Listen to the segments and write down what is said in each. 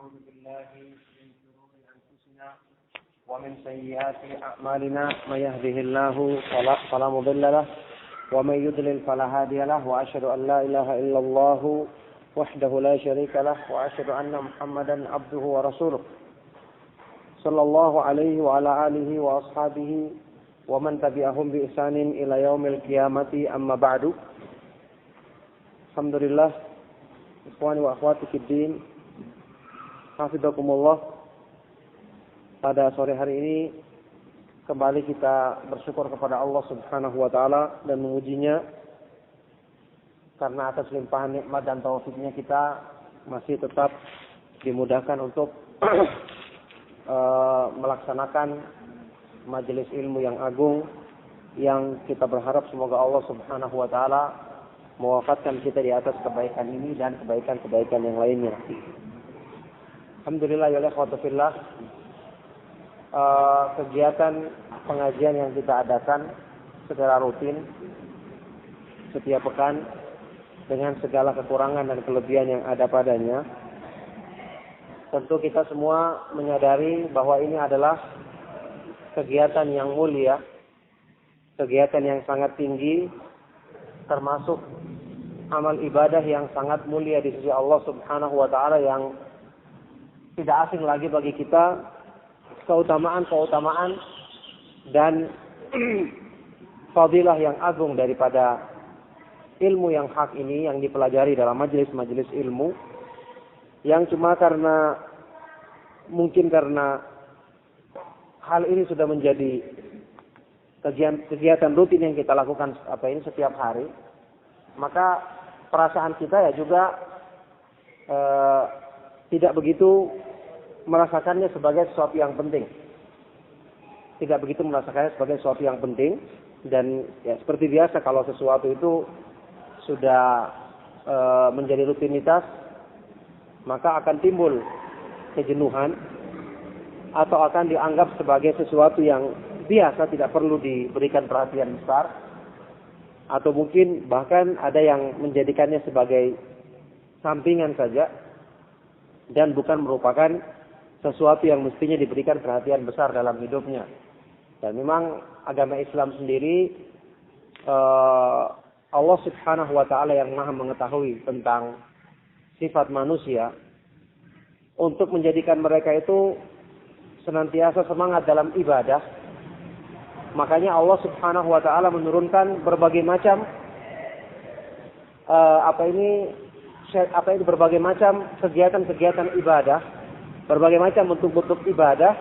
ونعوذ بالله من شرور أنفسنا ومن سيئات أعمالنا من يهده الله فلا مضل له ومن يضلل فلا هادي له وأشهد أن لا إله إلا الله وحده لا شريك له وأشهد أن محمدا عبده ورسوله صلى الله عليه وعلى آله وأصحابه ومن تبعهم بإحسان إلى يوم القيامة أما بعد. Alhamdulillah, ikhwani wa akhwati fiddin, hafizakumullah. Pada sore hari ini kembali kita bersyukur kepada Allah Subhanahu wa taala dan memujinya karena atas limpahan nikmat dan taufiknya kita masih tetap dimudahkan untuk melaksanakan majelis ilmu yang agung yang kita berharap semoga Allah Subhanahu wa taala mewafatkan kita di atas kebaikan ini dan kebaikan-kebaikan yang lainnya. Alhamdulillah ya ikhwatu fillah, kegiatan pengajian yang kita adakan secara rutin setiap pekan dengan segala kekurangan dan kelebihan yang ada padanya. Tentu kita semua menyadari bahwa ini adalah kegiatan yang mulia, kegiatan yang sangat tinggi, termasuk amal ibadah yang sangat mulia di sisi Allah Subhanahu wa taala yang tidak asing lagi bagi kita. Keutamaan dan fadilah yang agung daripada ilmu yang hak ini yang dipelajari dalam majelis-majelis ilmu, yang cuma mungkin karena hal ini sudah menjadi kegiatan rutin yang kita lakukan setiap hari, maka perasaan kita ya juga tidak begitu merasakannya sebagai sesuatu yang penting. Dan ya seperti biasa kalau sesuatu itu sudah menjadi rutinitas, maka akan timbul kejenuhan atau akan dianggap sebagai sesuatu yang biasa, tidak perlu diberikan perhatian besar, atau mungkin bahkan ada yang menjadikannya sebagai sampingan saja dan bukan merupakan sesuatu yang mestinya diberikan perhatian besar dalam hidupnya. Dan memang agama Islam sendiri, Allah Subhanahu wa taala yang Maha mengetahui tentang sifat manusia untuk menjadikan mereka itu senantiasa semangat dalam ibadah. Makanya Allah Subhanahu wa taala menurunkan berbagai macam berbagai macam kegiatan-kegiatan ibadah, berbagai macam bentuk-bentuk ibadah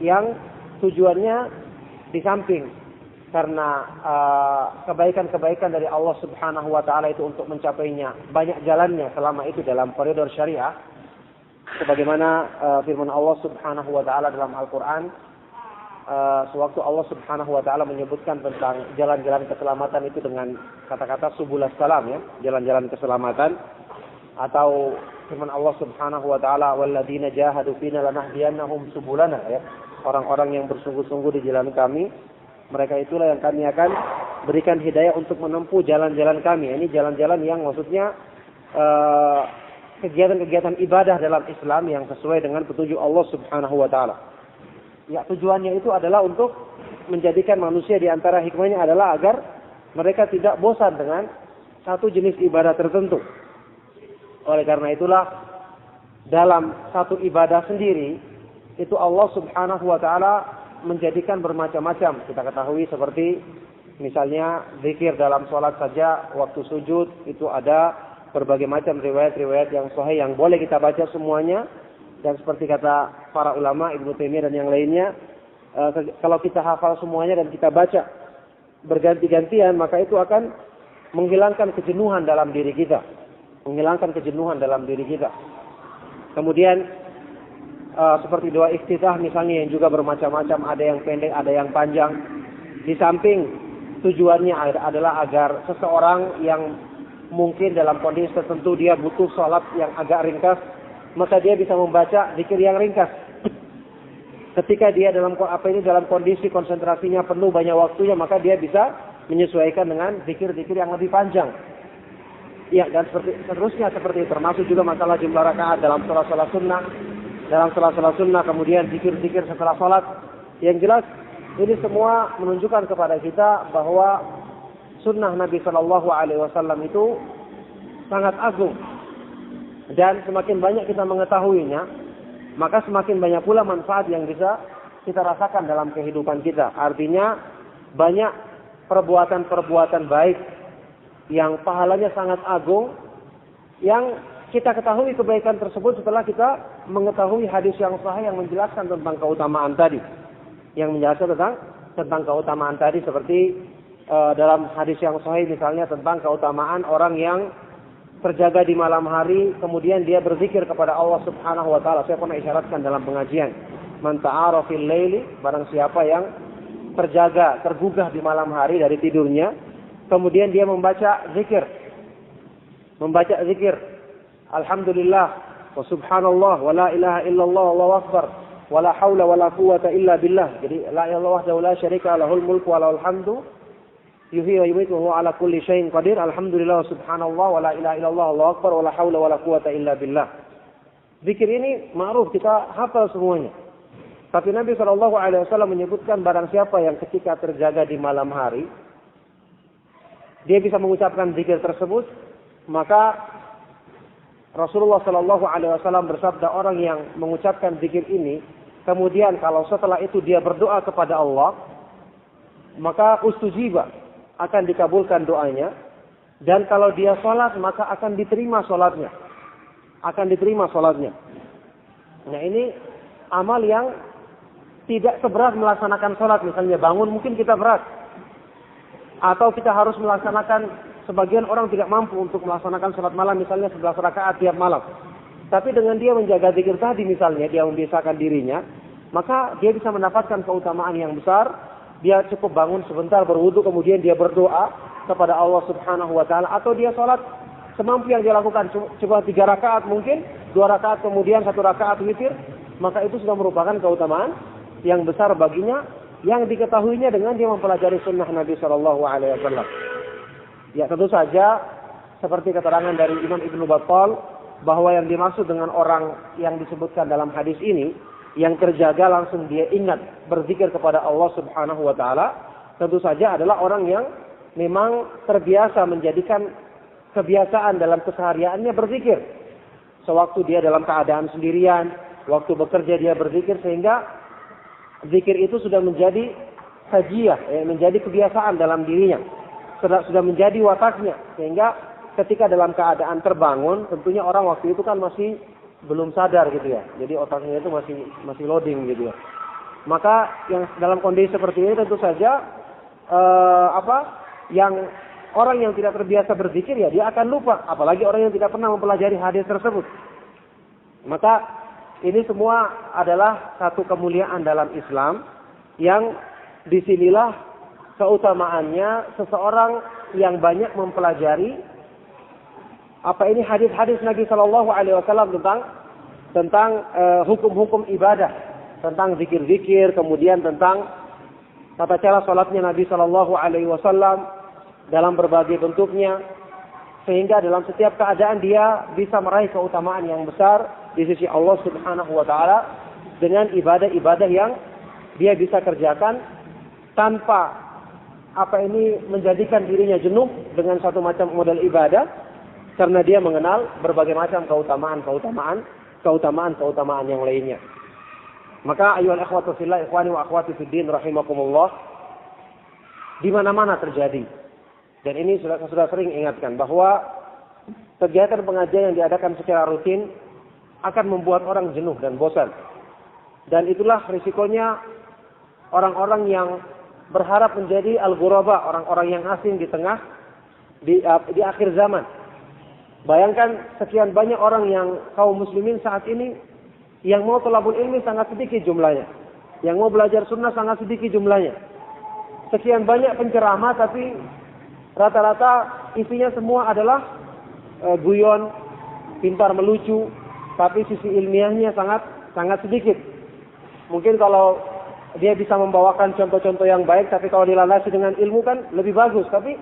yang tujuannya di samping karena kebaikan-kebaikan dari Allah Subhanahu wa taala itu untuk mencapainya banyak jalannya selama itu dalam koridor syariah, sebagaimana firman Allah Subhanahu wa taala dalam Al-Qur'an. Sewaktu Allah Subhanahu wa taala menyebutkan tentang jalan-jalan keselamatan itu dengan kata-kata subulus salam, ya, jalan-jalan keselamatan, atau firman Allah Subhanahu wa taala walladzina jahadu fina lanahdiyannahum subulana, ya, orang-orang yang bersungguh-sungguh di jalan kami, mereka itulah yang kami akan berikan hidayah untuk menempuh jalan-jalan kami. Ini jalan-jalan yang maksudnya kegiatan-kegiatan ibadah dalam Islam yang sesuai dengan petunjuk Allah Subhanahu wa taala. Ya, tujuannya itu adalah untuk menjadikan manusia, di antara hikmahnya adalah agar mereka tidak bosan dengan satu jenis ibadah tertentu. Oleh karena itulah dalam satu ibadah sendiri itu Allah Subhanahu wa taala menjadikan bermacam-macam. Kita ketahui seperti misalnya zikir dalam sholat saja, waktu sujud itu ada berbagai macam riwayat-riwayat yang sahih yang boleh kita baca semuanya. Dan seperti kata para ulama, Ibnu Taimiyah dan yang lainnya, kalau kita hafal semuanya dan kita baca berganti-gantian, maka itu akan menghilangkan kejenuhan dalam diri kita. Kemudian seperti doa iftitah misalnya yang juga bermacam-macam, ada yang pendek, ada yang panjang. Di samping tujuannya adalah agar seseorang yang mungkin dalam kondisi tertentu dia butuh sholat yang agak ringkas, maka dia bisa membaca zikir yang ringkas. Ketika dia dalam kondisi konsentrasinya penuh banyak waktunya, maka dia bisa menyesuaikan dengan zikir-zikir yang lebih panjang. Ya, dan seterusnya seperti itu. Termasuk juga masalah jumlah rakaat dalam sholat-sholat sunnah. dalam salat-salat sunnah, kemudian zikir-zikir setelah salat. Yang jelas ini semua menunjukkan kepada kita bahwa sunnah Nabi Shallallahu Alaihi Wasallam itu sangat agung, dan semakin banyak kita mengetahuinya, maka semakin banyak pula manfaat yang bisa kita rasakan dalam kehidupan kita. Artinya banyak perbuatan-perbuatan baik yang pahalanya sangat agung, yang kita ketahui kebaikan tersebut setelah kita mengetahui hadis yang sahih yang menjelaskan tentang keutamaan tadi. Yang menjelaskan tentang keutamaan tadi, seperti dalam hadis yang sahih misalnya tentang keutamaan orang yang terjaga di malam hari, kemudian dia berzikir kepada Allah Subhanahu wa taala. Saya pernah isyaratkan dalam pengajian, man ta'ara fil laili, barang siapa yang terjaga, tergugah di malam hari dari tidurnya, kemudian dia membaca zikir. Alhamdulillah wa subhanallah wa la ilaha illallah wallahu akbar wa la haula wa la quwata illa billah. Jadi la ilaha wahdahu la syarika lahul mulku wa lahul hamdu yuhyi wa yumiitu wa huwa ala kulli syai'in qadir. Alhamdulillah wa subhanallah wa la ilaha illallah wallahu akbar wa la haula wa la quwata illa billah. Zikir ini ma'ruf, kita hafal semuanya. Tapi Nabi SAW menyebutkan barang siapa yang ketika terjaga di malam hari, dia bisa mengucapkan zikir tersebut, maka Rasulullah SAW bersabda, orang yang mengucapkan zikir ini, kemudian kalau setelah itu dia berdoa kepada Allah, maka ustujiba, akan dikabulkan doanya. Dan kalau dia sholat, maka akan diterima sholatnya. Nah, ini amal yang tidak seberat melaksanakan sholat. Misalnya bangun mungkin kita berat, atau kita harus melaksanakan, sebagian orang tidak mampu untuk melaksanakan sholat malam misalnya 11 rakaat tiap malam. Tapi dengan dia menjaga zikir tadi misalnya, dia membiasakan dirinya, maka dia bisa mendapatkan keutamaan yang besar. Dia cukup bangun sebentar berwudu, kemudian dia berdoa kepada Allah Subhanahu wa taala, atau dia sholat semampu yang dia lakukan, coba 3 rakaat mungkin, 2 rakaat kemudian 1 rakaat witir, maka itu sudah merupakan keutamaan yang besar baginya, yang diketahuinya dengan dia mempelajari sunnah Nabi Shallallahu Alaihi Wasallam. Ya, tentu saja seperti keterangan dari Imam Ibnu Battal, bahwa yang dimaksud dengan orang yang disebutkan dalam hadis ini, yang terjaga langsung dia ingat berzikir kepada Allah Subhanahu wa taala, tentu saja adalah orang yang memang terbiasa menjadikan kebiasaan dalam kesehariannya berzikir. Sewaktu dia dalam keadaan sendirian, waktu bekerja dia berzikir, sehingga zikir itu sudah menjadi sajiyah, menjadi kebiasaan dalam dirinya. Sudah menjadi wataknya, sehingga ketika dalam keadaan terbangun, tentunya orang waktu itu kan masih belum sadar gitu ya, jadi otaknya itu masih loading gitu ya. Maka yang dalam kondisi seperti ini tentu saja yang orang yang tidak terbiasa berzikir, ya dia akan lupa, apalagi orang yang tidak pernah mempelajari hadis tersebut. Maka ini semua adalah satu kemuliaan dalam Islam, yang disinilah keutamaannya seseorang yang banyak mempelajari hadis-hadis Nabi Shallallahu Alaihi Wasallam tentang hukum-hukum ibadah, tentang zikir-zikir, kemudian tentang tata cara sholatnya Nabi Shallallahu Alaihi Wasallam dalam berbagai bentuknya, sehingga dalam setiap keadaan dia bisa meraih keutamaan yang besar di sisi Allah Subhanahu Wa Taala dengan ibadah-ibadah yang dia bisa kerjakan tanpa menjadikan dirinya jenuh dengan satu macam model ibadah, karena dia mengenal berbagai macam keutamaan yang lainnya. Maka ayyuhal ikhwatu fillah, ikhwani wa akhwati fid din rahimakumullah, di mana-mana terjadi. Dan ini sudah sering ingatkan bahwa kegiatan pengajian yang diadakan secara rutin akan membuat orang jenuh dan bosan. Dan itulah risikonya orang-orang yang berharap menjadi al-ghuraba, orang-orang yang asing di akhir zaman. Bayangkan sekian banyak orang yang kaum muslimin saat ini yang mau thalabul ilmi sangat sedikit jumlahnya, yang mau belajar sunnah sangat sedikit jumlahnya. Sekian banyak penceramah, tapi rata-rata isinya semua adalah guyon, pintar melucu, tapi sisi ilmiahnya sangat sedikit. Mungkin kalau dia bisa membawakan contoh-contoh yang baik, tapi kalau dilandasi dengan ilmu kan lebih bagus. Tapi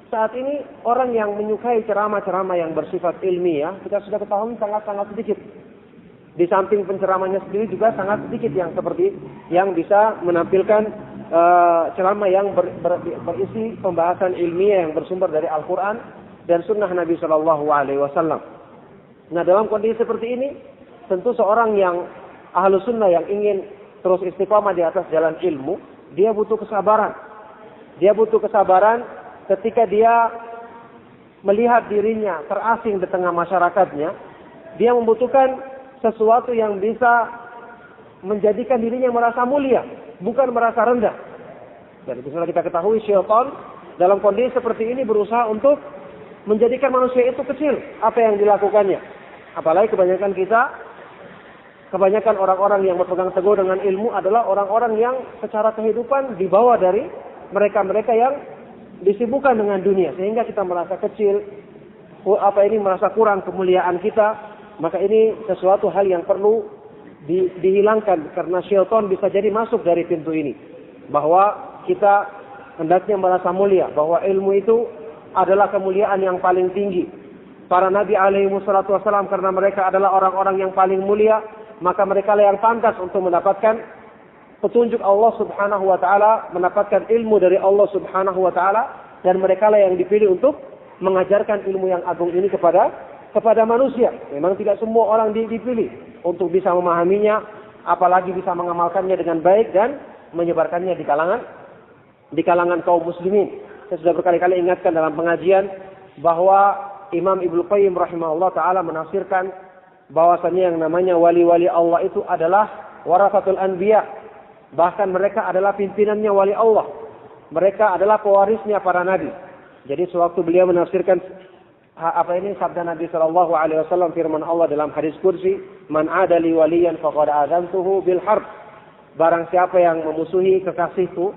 saat ini orang yang menyukai ceramah-ceramah yang bersifat ilmiah, kita sudah ketahui sangat-sangat sedikit. Di samping penceramahnya sendiri juga sangat sedikit yang seperti yang bisa menampilkan ceramah yang berisi pembahasan ilmiah yang bersumber dari Al-Quran dan Sunnah Nabi Shallallahu Alaihi Wasallam. Nah, dalam kondisi seperti ini, tentu seorang yang ahlu sunnah yang ingin terus istiqamah di atas jalan ilmu, dia butuh kesabaran. Dia butuh kesabaran ketika dia melihat dirinya terasing di tengah masyarakatnya. Dia membutuhkan sesuatu yang bisa menjadikan dirinya merasa mulia, bukan merasa rendah. Jadi bisa kita ketahui syaitan dalam kondisi seperti ini berusaha untuk menjadikan manusia itu kecil apa yang dilakukannya. Apalagi kebanyakan orang-orang yang berpegang teguh dengan ilmu adalah orang-orang yang secara kehidupan dibawa dari mereka-mereka yang disibukkan dengan dunia, sehingga kita merasa kecil, merasa kurang kemuliaan kita. Maka ini sesuatu hal yang perlu dihilangkan, karena syaitan bisa jadi masuk dari pintu ini. Bahwa kita hendaknya merasa mulia, bahwa ilmu itu adalah kemuliaan yang paling tinggi. Para nabi alaihi wassalatu wassalam, karena mereka adalah orang-orang yang paling mulia, maka mereka lah yang pantas untuk mendapatkan petunjuk Allah subhanahu wa ta'ala, mendapatkan ilmu dari Allah subhanahu wa ta'ala, dan mereka lah yang dipilih untuk mengajarkan ilmu yang agung ini kepada manusia. Memang tidak semua orang dipilih untuk bisa memahaminya, apalagi bisa mengamalkannya dengan baik dan menyebarkannya di kalangan kaum muslimin. Saya sudah berkali-kali ingatkan dalam pengajian bahwa Imam Ibnu Qayyim rahimahullah ta'ala menafsirkan bahwasannya yang namanya wali-wali Allah itu adalah warasatul anbiya. Bahkan mereka adalah pimpinannya wali Allah. Mereka adalah pewarisnya para nabi. Jadi sewaktu beliau menafsirkan sabda Nabi sallallahu alaihi wasallam, firman Allah dalam hadis kursi, "Man adali waliyan faqad adzantuhu bil harb." Barang siapa yang memusuhi kekasihku,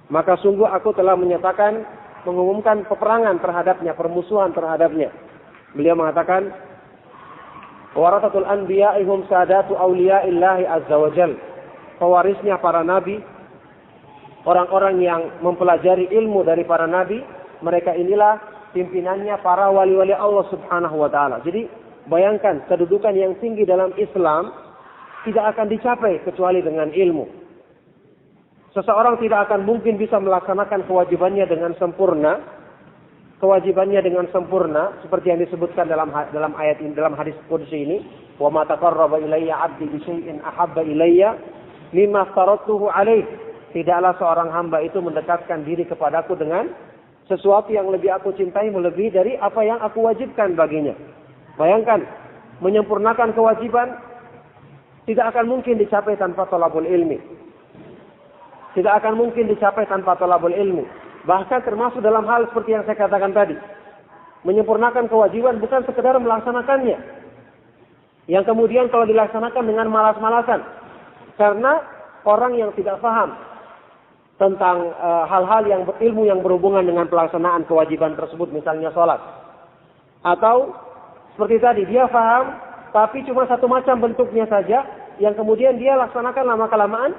maka sungguh aku telah mengumumkan peperangan terhadapnya, permusuhan terhadapnya. Beliau mengatakan, "Warasatul anbiya'i hum sadatu awliya'illahi azza wa jalla." Pewarisnya para nabi, orang-orang yang mempelajari ilmu dari para nabi, mereka inilah pimpinannya para wali-wali Allah subhanahu wa ta'ala. Jadi bayangkan, kedudukan yang tinggi dalam Islam tidak akan dicapai kecuali dengan ilmu. Seseorang tidak akan mungkin bisa melaksanakan kewajibannya dengan sempurna. Kewajibannya dengan sempurna seperti yang disebutkan dalam ayat ini, dalam hadis qudsi ini, "Wa ma taqarraba ilayya 'abdi bi syai'in ahabba ilayya mimma aftaratuhu 'alaihi." Tidaklah seorang hamba itu mendekatkan diri kepadaku dengan sesuatu yang lebih aku cintai melebihi dari apa yang aku wajibkan baginya. Bayangkan, menyempurnakan kewajiban tidak akan mungkin dicapai tanpa thalabul ilmi. Tidak akan mungkin dicapai tanpa thalabul ilmi. Bahkan termasuk dalam hal seperti yang saya katakan tadi. Menyempurnakan kewajiban bukan sekedar melaksanakannya, yang kemudian kalau dilaksanakan dengan malas-malasan. Karena orang yang tidak paham tentang hal-hal yang berilmu yang berhubungan dengan pelaksanaan kewajiban tersebut, misalnya sholat. Atau seperti tadi, dia paham tapi cuma satu macam bentuknya saja, yang kemudian dia laksanakan lama-kelamaan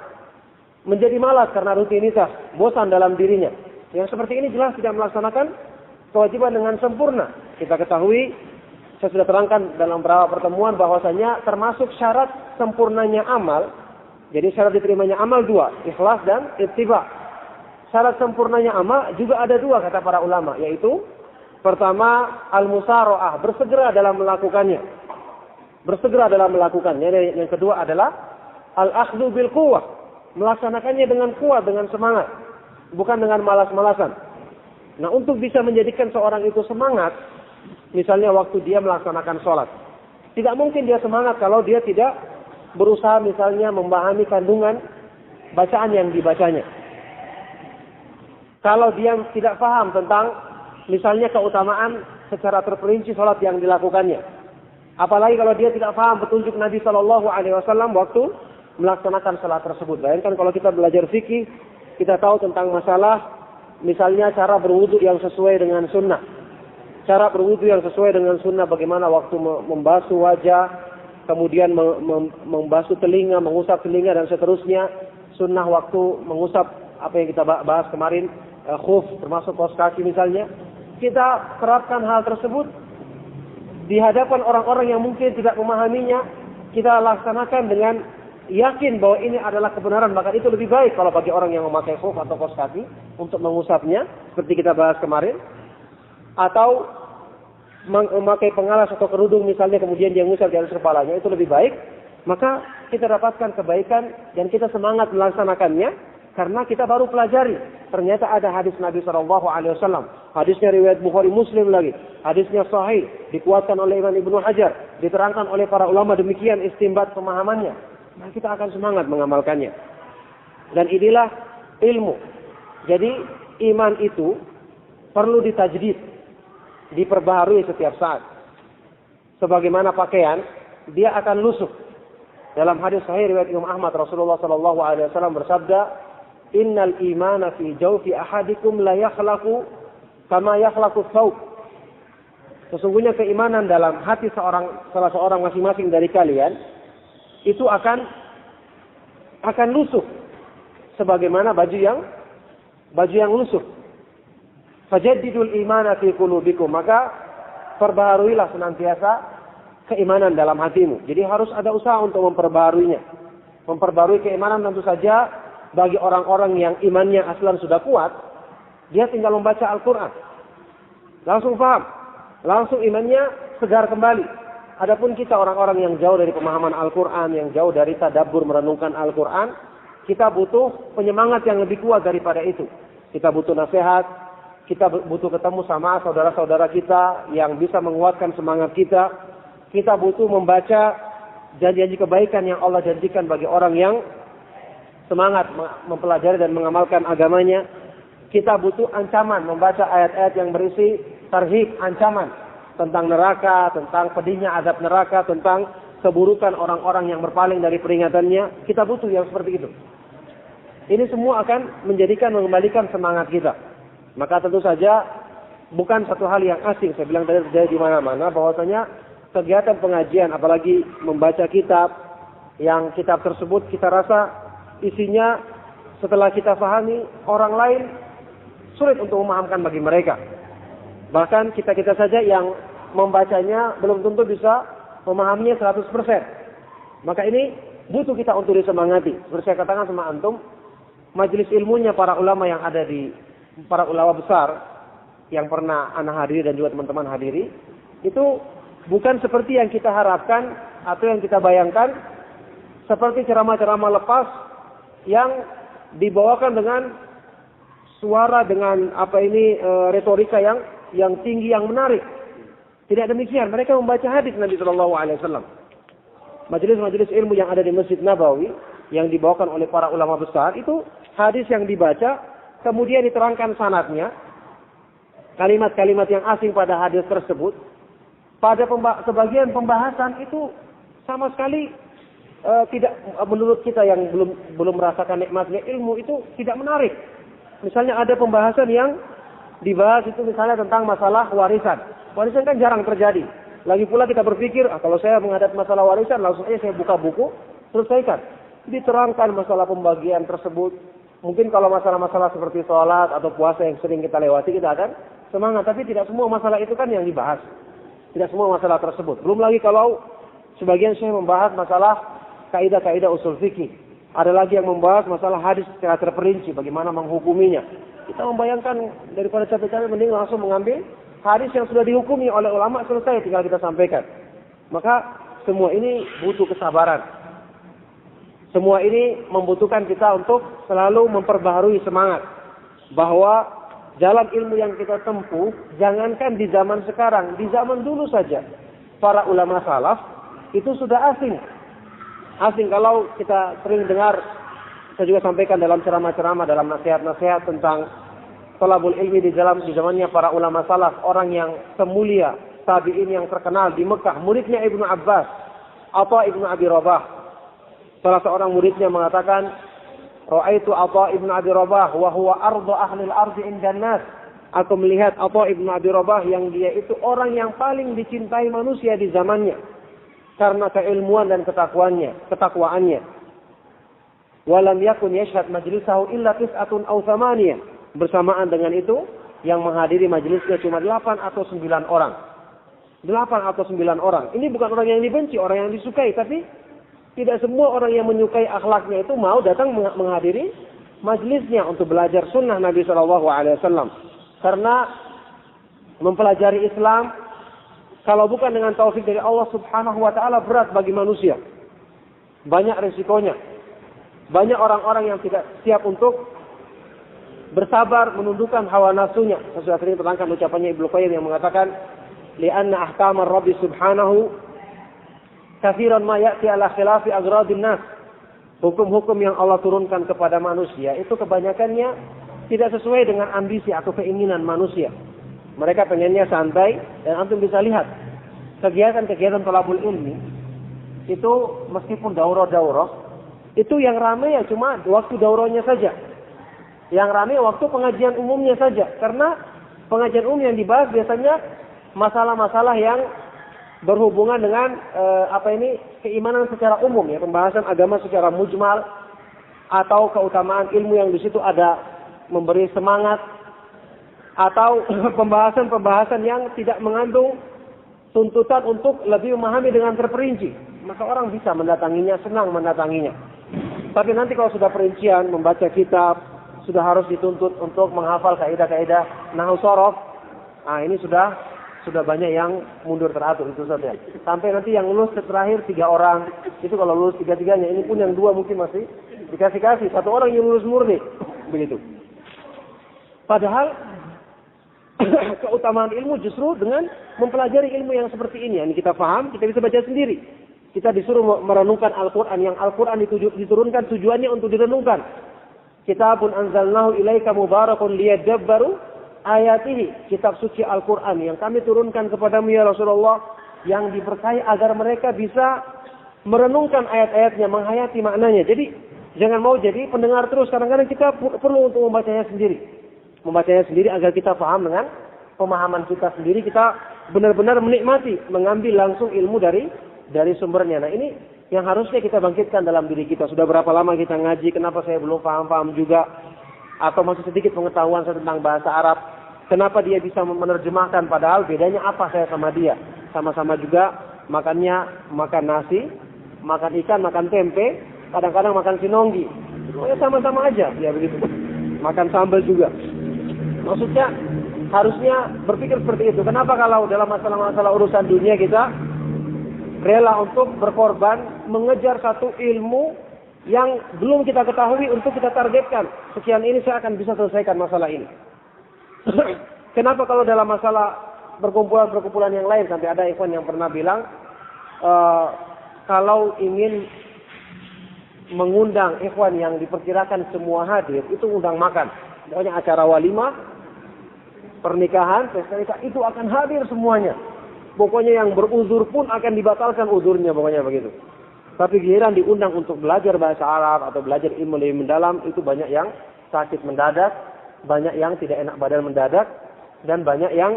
menjadi malas karena rutinitas, bosan dalam dirinya. Yang seperti ini jelas tidak melaksanakan kewajiban dengan sempurna. Kita ketahui, saya sudah terangkan dalam beberapa pertemuan bahwasanya termasuk syarat sempurnanya amal. Jadi syarat diterimanya amal dua, ikhlas dan ittiba. Syarat sempurnanya amal juga ada dua kata para ulama, yaitu pertama al-musara'ah, bersegera dalam melakukannya. Bersegera dalam melakukannya. Yang kedua adalah al-akhdhu bil quwwah, melaksanakannya dengan kuat, dengan semangat, bukan dengan malas-malasan. Nah, untuk bisa menjadikan seorang itu semangat, misalnya waktu dia melaksanakan sholat, tidak mungkin dia semangat kalau dia tidak berusaha misalnya memahami kandungan bacaan yang dibacanya. Kalau dia tidak paham tentang misalnya keutamaan secara terperinci sholat yang dilakukannya. Apalagi kalau dia tidak paham petunjuk Nabi Shallallahu Alaihi Wasallam waktu melaksanakan sholat tersebut. Bayangkan kalau kita belajar fikih, kita tahu tentang masalah misalnya cara berwudu yang sesuai dengan sunnah. Cara berwudu yang sesuai dengan sunnah, bagaimana waktu membasuh wajah, kemudian membasuh telinga, mengusap telinga dan seterusnya. Sunnah waktu mengusap apa yang kita bahas kemarin, khuf, termasuk kaos kaki misalnya. Kita terapkan hal tersebut di hadapan orang-orang yang mungkin tidak memahaminya, kita laksanakan dengan yakin bahwa ini adalah kebenaran, maka itu lebih baik kalau bagi orang yang memakai khuf atau kaos kaki untuk mengusapnya, seperti kita bahas kemarin, atau memakai pengalas atau kerudung misalnya kemudian dia ngusap di atas kepalanya, itu lebih baik. Maka kita dapatkan kebaikan dan kita semangat melaksanakannya karena kita baru pelajari. Ternyata ada hadis Nabi SAW. Hadisnya riwayat Bukhari Muslim lagi. Hadisnya sahih, dikuatkan oleh Imam Ibnu Hajar, diterangkan oleh para ulama, demikian istinbat pemahamannya. Nah, kita akan semangat mengamalkannya. Dan inilah ilmu. Jadi iman itu perlu ditajdid, diperbaharui setiap saat. Sebagaimana pakaian, dia akan lusuh. Dalam hadis sahih riwayat Imam Ahmad, Rasulullah SAW bersabda, "Innal imana fi jawfi ahadikum la yakhlaqu kama yakhlaqu thawb." Sesungguhnya keimanan dalam hati salah seorang masing-masing dari kalian itu akan lusuh sebagaimana baju yang lusuh. Fajaddidul imana fi qulubikum, maka perbaharuilah senantiasa keimanan dalam hatimu. Jadi harus ada usaha untuk memperbaharuinya. Memperbarui keimanan tentu saja bagi orang-orang yang imannya aslan sudah kuat, dia tinggal membaca Al-Quran. Langsung paham. Langsung imannya segar kembali. Adapun kita orang-orang yang jauh dari pemahaman Al-Quran, yang jauh dari tadabbur merenungkan Al-Quran, kita butuh penyemangat yang lebih kuat daripada itu. Kita butuh nasihat, kita butuh ketemu sama saudara-saudara kita yang bisa menguatkan semangat kita. Kita butuh membaca janji-janji kebaikan yang Allah janjikan bagi orang yang semangat mempelajari dan mengamalkan agamanya. Kita butuh ancaman, membaca ayat-ayat yang berisi tarhib, ancaman tentang neraka, tentang pedihnya azab neraka, tentang keburukan orang-orang yang berpaling dari peringatannya. Kita butuh yang seperti itu. Ini semua akan mengembalikan semangat kita. Maka tentu saja bukan satu hal yang asing. Saya bilang tadi terjadi di mana-mana bahwasanya kegiatan pengajian, apalagi membaca kitab, yang kitab tersebut kita rasa isinya setelah kita pahami, orang lain sulit untuk memahamkan bagi mereka. Bahkan kita-kita saja yang membacanya belum tentu bisa memahaminya 100%. Maka ini butuh kita untuk disemangati. Seperti saya katakan sama antum, majelis ilmunya para ulama yang ada di, para ulama besar yang pernah ana hadiri dan juga teman-teman hadiri, itu bukan seperti yang kita harapkan atau yang kita bayangkan, seperti ceramah-ceramah lepas yang dibawakan dengan suara, dengan retorika yang tinggi, yang menarik. Tidak demikian. Mereka membaca hadis Nabi SAW. Majelis-majelis ilmu yang ada di Masjid Nabawi yang dibawakan oleh para ulama besar, itu hadis yang dibaca, kemudian diterangkan sanadnya, kalimat-kalimat yang asing pada hadis tersebut. Pada sebagian pembahasan itu sama sekali tidak, menurut kita yang belum merasakan nikmatnya ilmu, itu tidak menarik. Misalnya ada pembahasan yang dibahas itu misalnya tentang masalah warisan. Warisan kan jarang terjadi. Lagi pula kita berpikir, kalau saya menghadapi masalah warisan, langsung aja saya buka buku, selesaikan. Diterangkan masalah pembagian tersebut. Mungkin kalau masalah-masalah seperti sholat atau puasa yang sering kita lewati, kita akan semangat. Tapi tidak semua masalah itu kan yang dibahas. Tidak semua masalah tersebut. Belum lagi kalau sebagian saya membahas masalah kaidah-kaidah usul fikih. Ada lagi yang membahas masalah hadis secara terperinci, bagaimana menghukuminya. Kita membayangkan daripada capek-capek, mending langsung mengambil hadis yang sudah dihukumi oleh ulama, selesai, tinggal kita sampaikan. Maka semua ini butuh kesabaran. Semua ini membutuhkan kita untuk selalu memperbaharui semangat. Bahwa jalan ilmu yang kita tempuh, jangankan di zaman sekarang, di zaman dulu saja, para ulama salaf itu sudah asing. Asing kalau kita sering dengar, saya juga sampaikan dalam ceramah-ceramah, dalam nasihat-nasihat tentang thalabul ilmi di zamannya para ulama salaf, orang yang semulia, tabi'in yang terkenal di Mekah, muridnya Ibnu Abbas, Atha Ibnu Abi Rabah. Salah seorang muridnya mengatakan, Ra'aitu Atha Ibnu Abi Rabah wa huwa ardu ahli al-ardi indan nas. Aku melihat Atha Ibnu Abi Rabah yang dia itu orang yang paling dicintai manusia di zamannya karena keilmuan dan ketakwaannya. Walam yakun yashhad majlisahu illa tis'atun aw thamaniyah. Bersamaan dengan itu, yang menghadiri majelisnya cuma 8 atau 9 orang. 8 atau 9 orang. Ini bukan orang yang dibenci, orang yang disukai. Tapi tidak semua orang yang menyukai akhlaknya itu mau datang menghadiri majlisnya untuk belajar sunnah Nabi SAW. Karena mempelajari Islam, kalau bukan dengan taufik dari Allah Subhanahu wa Ta'ala, berat bagi manusia. Banyak resikonya. Banyak orang-orang yang tidak siap untuk bersabar menundukkan hawa nafsunya. Saya sudah sering terangkan ucapannya Ibnu Qayyim yang mengatakan, "Li'anna ahkamar Rabbi Subhanahu katsiran ma ya'ti ala khilafi agradin nas." Hukum-hukum yang Allah turunkan kepada manusia itu kebanyakannya tidak sesuai dengan ambisi atau keinginan manusia. Mereka pengennya santai, dan antum bisa lihat kegiatan-kegiatan thalabul ilmi itu meskipun daurah-daurah itu yang ramai ya cuma waktu daurahnya saja. Yang ramai waktu pengajian umumnya saja. Karena pengajian umum yang dibahas biasanya masalah-masalah yang berhubungan dengan keimanan secara umum ya, pembahasan agama secara mujmal atau keutamaan ilmu yang di situ ada memberi semangat, atau pembahasan-pembahasan yang tidak mengandung tuntutan untuk lebih memahami dengan terperinci. Maka orang bisa mendatanginya, senang mendatanginya. Tapi nanti kalau sudah perincian, membaca kitab, sudah harus dituntut untuk menghafal kaidah-kaidah nahwu shorof. Nah, ini sudah banyak yang mundur teratur itu saja. Sampai nanti yang lulus terakhir 3 orang. Itu kalau lulus 3-3-nya, ini pun yang 2 mungkin masih dikasih-kasih. 1 orang yang lulus murni. Begitu. Padahal keutamaan ilmu justru dengan mempelajari ilmu yang seperti ini. Yang kita paham, kita bisa baca sendiri. Kita disuruh merenungkan Al-Quran. Yang Al-Quran diturunkan tujuannya untuk direnungkan. Kitabun anzalnahu ilaika mubarakun liyadabbaru ayatihi. Kitab suci Al-Quran yang kami turunkan kepadamu ya Rasulullah, yang diberkahi agar mereka bisa merenungkan ayat-ayatnya, menghayati maknanya. Jadi jangan mau jadi pendengar terus. Kadang-kadang kita perlu untuk membacanya sendiri. Membacanya sendiri agar kita paham dengan pemahaman kita sendiri. Kita benar-benar menikmati, mengambil langsung ilmu dari sumbernya. Nah, ini yang harusnya kita bangkitkan dalam diri kita. Sudah berapa lama kita ngaji, kenapa saya belum paham-paham juga, atau masih sedikit pengetahuan saya tentang bahasa Arab, kenapa dia bisa menerjemahkan, padahal bedanya apa saya sama dia. Sama-sama juga makannya, makan nasi, makan ikan, makan tempe, kadang-kadang makan sinonggi. Ya sama-sama aja, ya begitu. Makan sambal juga. Maksudnya harusnya berpikir seperti itu. Kenapa kalau dalam masalah-masalah urusan dunia kita rela untuk berkorban mengejar satu ilmu yang belum kita ketahui untuk kita targetkan. Sekian ini saya akan bisa selesaikan masalah ini. Kenapa kalau dalam masalah perkumpulan-perkumpulan yang lain, sampai ada ikhwan yang pernah bilang kalau ingin mengundang ikhwan yang diperkirakan semua hadir, itu undang makan. Pokoknya acara walimah, pernikahan, pesta nikah, itu akan hadir semuanya. Pokoknya yang beruzur pun akan dibatalkan uzurnya, pokoknya begitu. Tapi giliran diundang untuk belajar bahasa Arab atau belajar ilmu lebih mendalam, itu banyak yang sakit mendadak, banyak yang tidak enak badan mendadak, dan banyak yang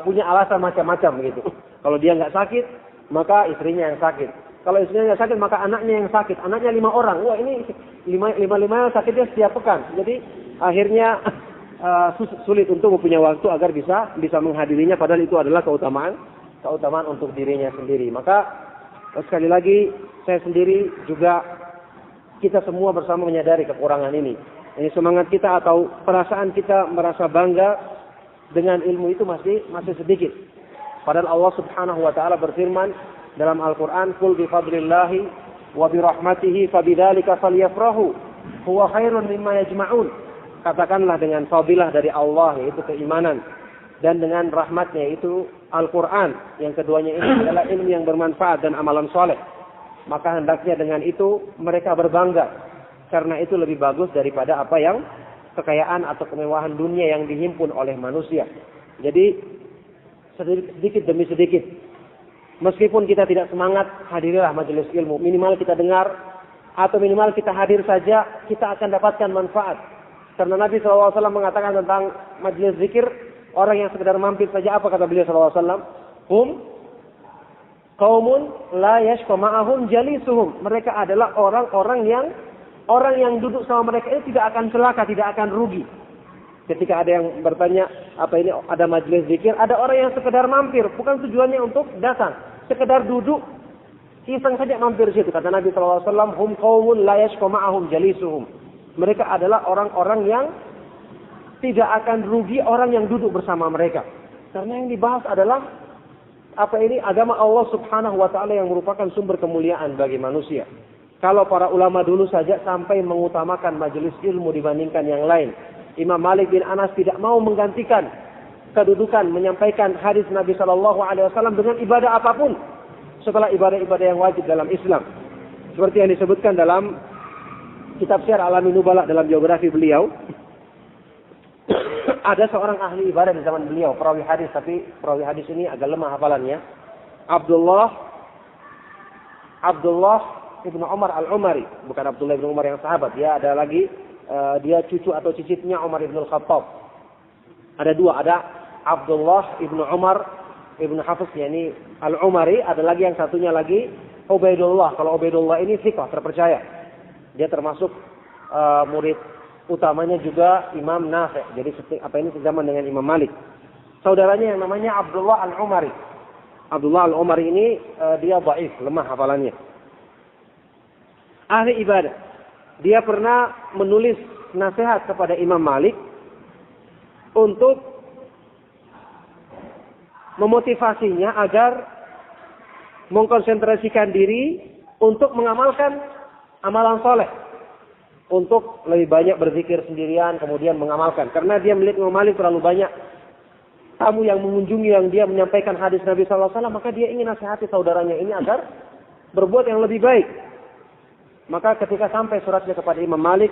punya alasan macam-macam begitu. Kalau dia nggak sakit, maka istrinya yang sakit. Kalau istrinya nggak sakit, maka anaknya yang sakit. Anaknya 5 orang. Wah, ini 5 sakitnya setiap pekan. Jadi akhirnya sulit untuk mempunyai waktu agar bisa menghadirinya, padahal itu adalah keutamaan untuk dirinya sendiri. Maka sekali lagi saya sendiri juga, kita semua bersama menyadari kekurangan ini. Ini semangat kita atau perasaan kita merasa bangga dengan ilmu itu masih sedikit. Padahal Allah Subhanahu wa taala berfirman dalam Al-Qur'an, "Qul bi fadlillahi wa bi rahmatihi fabidzalika falyafrahu huwa khairun mimma yajma'un." Katakanlah dengan fadilah dari Allah, yaitu keimanan, dan dengan rahmatnya, yaitu Al-Quran. Yang keduanya itu adalah ilmu yang bermanfaat dan amalan soleh. Maka hendaknya dengan itu mereka berbangga. Karena itu lebih bagus daripada apa yang kekayaan atau kemewahan dunia yang dihimpun oleh manusia. Jadi sedikit demi sedikit, meskipun kita tidak semangat, hadirilah majelis ilmu. Minimal kita dengar, atau minimal kita hadir saja, kita akan dapatkan manfaat. Karena Nabi SAW mengatakan tentang majelis zikir, orang yang sekedar mampir saja, apa kata beliau SAW? Hum qaumun la yashqa ma'ahum jalisuhum. Mereka adalah orang yang duduk sama mereka itu tidak akan celaka, tidak akan rugi. Ketika ada yang bertanya, apa ini ada majelis zikir, ada orang yang sekedar mampir, bukan tujuannya untuk datang, sekedar duduk, iseng saja mampir situ. Kata Nabi SAW, hum qaumun la yashqa ma'ahum jalisuhum. Mereka adalah orang-orang yang tidak akan rugi orang yang duduk bersama mereka. Karena yang dibahas adalah apa ini agama Allah Subhanahu wa taala yang merupakan sumber kemuliaan bagi manusia. Kalau para ulama dulu saja sampai mengutamakan majelis ilmu dibandingkan yang lain. Imam Malik bin Anas tidak mau menggantikan kedudukan menyampaikan hadis Nabi SAW dengan ibadah apapun setelah ibadah-ibadah yang wajib dalam Islam. Seperti yang disebutkan dalam kitab Syiar Alamin Nubala dalam biografi beliau. Ada seorang ahli ibadah di zaman beliau, perawi hadis, tapi perawi hadis ini agak lemah hafalannya. Abdullah Ibnu Umar Al-Umari, bukan Abdullah Ibnu Umar yang sahabat. Dia ada lagi, dia cucu atau cicitnya Umar Ibn Khattab. Ada dua, ada Abdullah Ibnu Umar Ibnu Hafiz, yakni Al-Umari. Ada lagi yang satunya lagi Ubaidullah. Kalau Ubaidullah ini thiqah, terpercaya. Dia termasuk murid utamanya juga Imam Nafi'. Jadi apa ini sezaman dengan Imam Malik. Saudaranya yang namanya Abdullah Al-Umari. Abdullah Al-Umari ini dia dhaif, lemah hafalannya. Ahli ibadah. Dia pernah menulis nasihat kepada Imam Malik untuk memotivasinya agar mengkonsentrasikan diri untuk mengamalkan amalan soleh. Untuk lebih banyak berzikir sendirian, kemudian mengamalkan. Karena dia melihat Imam Malik terlalu banyak tamu yang mengunjungi, yang dia menyampaikan hadis Nabi SAW, maka dia ingin nasihati saudaranya ini agar berbuat yang lebih baik. Maka ketika sampai suratnya kepada Imam Malik,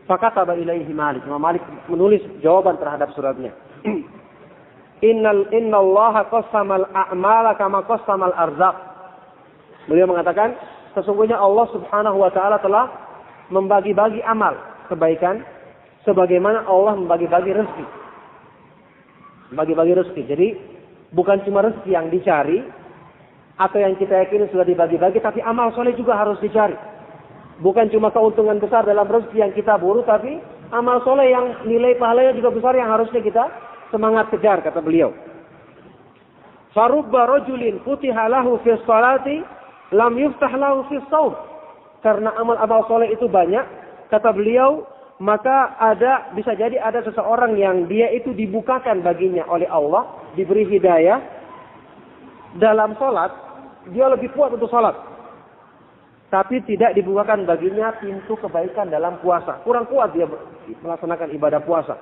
fakataba ilaihi Malik. Imam Malik menulis jawaban terhadap suratnya. Innallaha qassamal a'mala kama qassamal arzaq. Beliau mengatakan, sesungguhnya Allah Subhanahu wa taala telah membagi-bagi amal kebaikan sebagaimana Allah membagi-bagi rezeki. Bagi-bagi rezeki. Jadi bukan cuma rezeki yang dicari atau yang kita yakini sudah dibagi-bagi, tapi amal soleh juga harus dicari. Bukan cuma keuntungan besar dalam rezeki yang kita buru, tapi amal soleh yang nilai pahalanya juga besar yang harusnya kita semangat kejar, kata beliau. Farubba rajulin futiha lahu fi sholati lam yuftah lahu fi shaum. Karena amal-amal soleh itu banyak, kata beliau, maka bisa jadi ada seseorang yang dia itu dibukakan baginya oleh Allah, diberi hidayah dalam sholat, dia lebih kuat untuk sholat. Tapi tidak dibukakan baginya pintu kebaikan dalam puasa. Kurang kuat dia melaksanakan ibadah puasa.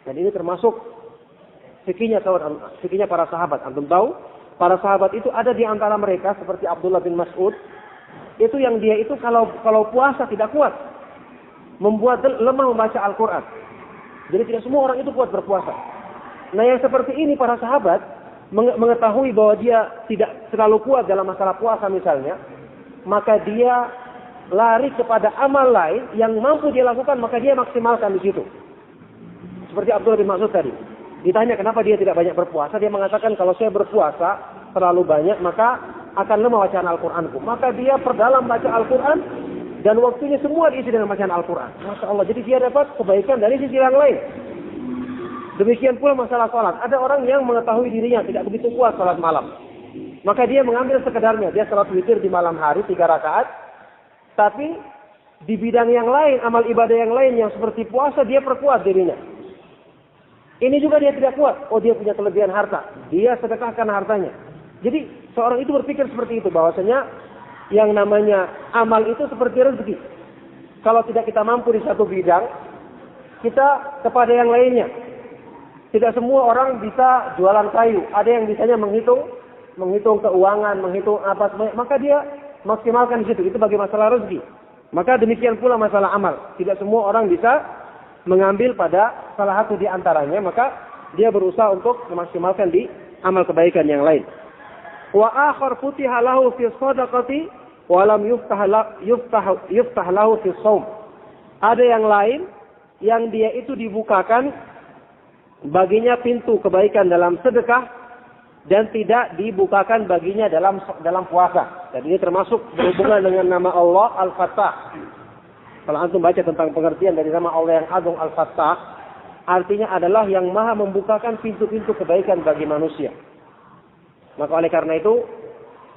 Dan ini termasuk fikihnya para sahabat. Antum tahu, para sahabat itu ada di antara mereka seperti Abdullah bin Mas'ud. Itu yang dia itu kalau puasa tidak kuat. Membuat lemah membaca Al-Quran. Jadi tidak semua orang itu kuat berpuasa. Nah yang seperti ini para sahabat mengetahui bahwa dia tidak terlalu kuat dalam masalah puasa misalnya. Maka dia lari kepada amal lain yang mampu dia lakukan, maka dia maksimalkan di situ. Seperti Abdullah bin Mas'ud tadi. Ditanya kenapa dia tidak banyak berpuasa, dia mengatakan kalau saya berpuasa terlalu banyak maka akan lemah bacaan Al-Quranku. Maka dia perdalam baca Al-Quran dan waktunya semua diisi dengan bacaan Al-Quran. Masya Allah. Jadi dia dapat kebaikan dari sisi yang lain. Demikian pula masalah sholat. Ada orang yang mengetahui dirinya tidak begitu kuat sholat malam. Maka dia mengambil sekedarnya. Dia sholat witir di malam hari 3 rakaat. Tapi di bidang yang lain, amal ibadah yang lain yang seperti puasa, dia perkuat dirinya. Ini juga dia tidak kuat. Oh dia punya kelebihan harta. Dia sedekahkan hartanya. Jadi seorang itu berpikir seperti itu, bahwasanya yang namanya amal itu seperti rezeki. Kalau tidak kita mampu di satu bidang, kita kepada yang lainnya. Tidak semua orang bisa jualan kayu. Ada yang bisanya menghitung keuangan, menghitung apa semuanya. Maka dia maksimalkan di situ. Itu bagi masalah rezeki. Maka demikian pula masalah amal. Tidak semua orang bisa mengambil pada salah satu di antaranya. Maka dia berusaha untuk memaksimalkan di amal kebaikan yang lain. Wa akhar futiha lahu fi shadaqati wa lam yuftah lahu fi shaum. Ada yang lain yang dia itu dibukakan baginya pintu kebaikan dalam sedekah dan tidak dibukakan baginya dalam puasa. Dan ini termasuk berhubungan dengan nama Allah Al-Fattah. Kalau antum baca tentang pengertian dari nama Allah yang agung Al-Fattah, artinya adalah yang maha membukakan pintu-pintu kebaikan bagi manusia. Maka oleh karena itu,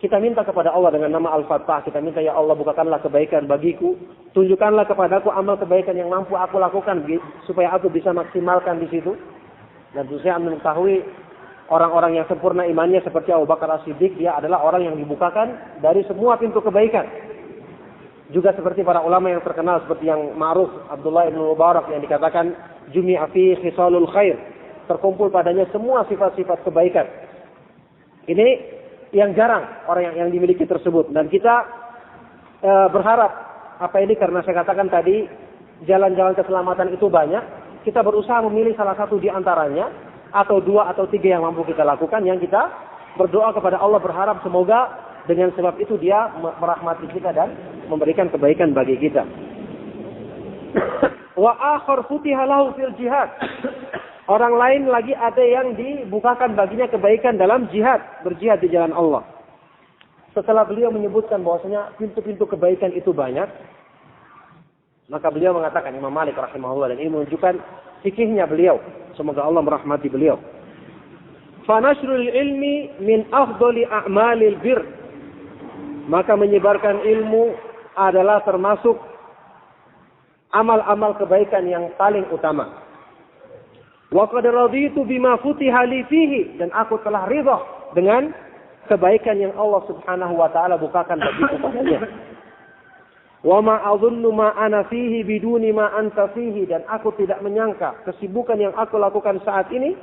kita minta kepada Allah dengan nama Al-Fattah. Kita minta, ya Allah, bukakanlah kebaikan bagiku. Tunjukkanlah kepadaku amal kebaikan yang mampu aku lakukan, supaya aku bisa maksimalkan di situ. Dan tentu saya mengetahui orang-orang yang sempurna imannya seperti Abu Bakar As-Siddiq, dia adalah orang yang dibukakan dari semua pintu kebaikan. Juga seperti para ulama yang terkenal seperti yang ma'ruf Abdullah ibn Mubarak yang dikatakan jumi'a fi khisalul khair. Terkumpul padanya semua sifat-sifat kebaikan. Ini yang jarang orang yang dimiliki tersebut. Dan kita berharap apa ini, karena saya katakan tadi jalan-jalan keselamatan itu banyak. Kita berusaha memilih salah satu di antaranya, atau 2 atau 3 yang mampu kita lakukan, yang kita berdoa kepada Allah berharap semoga dengan sebab itu dia merahmati kita dan memberikan kebaikan bagi kita. Wa akhar futiha lahu fil jihad. Orang lain lagi ada yang dibukakan baginya kebaikan dalam jihad, berjihad di jalan Allah. Setelah beliau menyebutkan bahwasanya pintu-pintu kebaikan itu banyak, maka beliau mengatakan, Imam Malik rahimahullah, dan ini menunjukkan fikihnya beliau, semoga Allah merahmati beliau. Fanashrul ilmi min afdali a'malil bir. Maka menyebarkan ilmu adalah termasuk amal-amal kebaikan yang paling utama. Wa qad raditu bima futiha li fihi, dan aku telah ridha dengan kebaikan yang Allah Subhanahu wa taala bukakan bagiku padanya. Wa ma adhunnu ma ana fihi biduni ma anta fihi, dan aku tidak menyangka kesibukan yang aku lakukan saat ini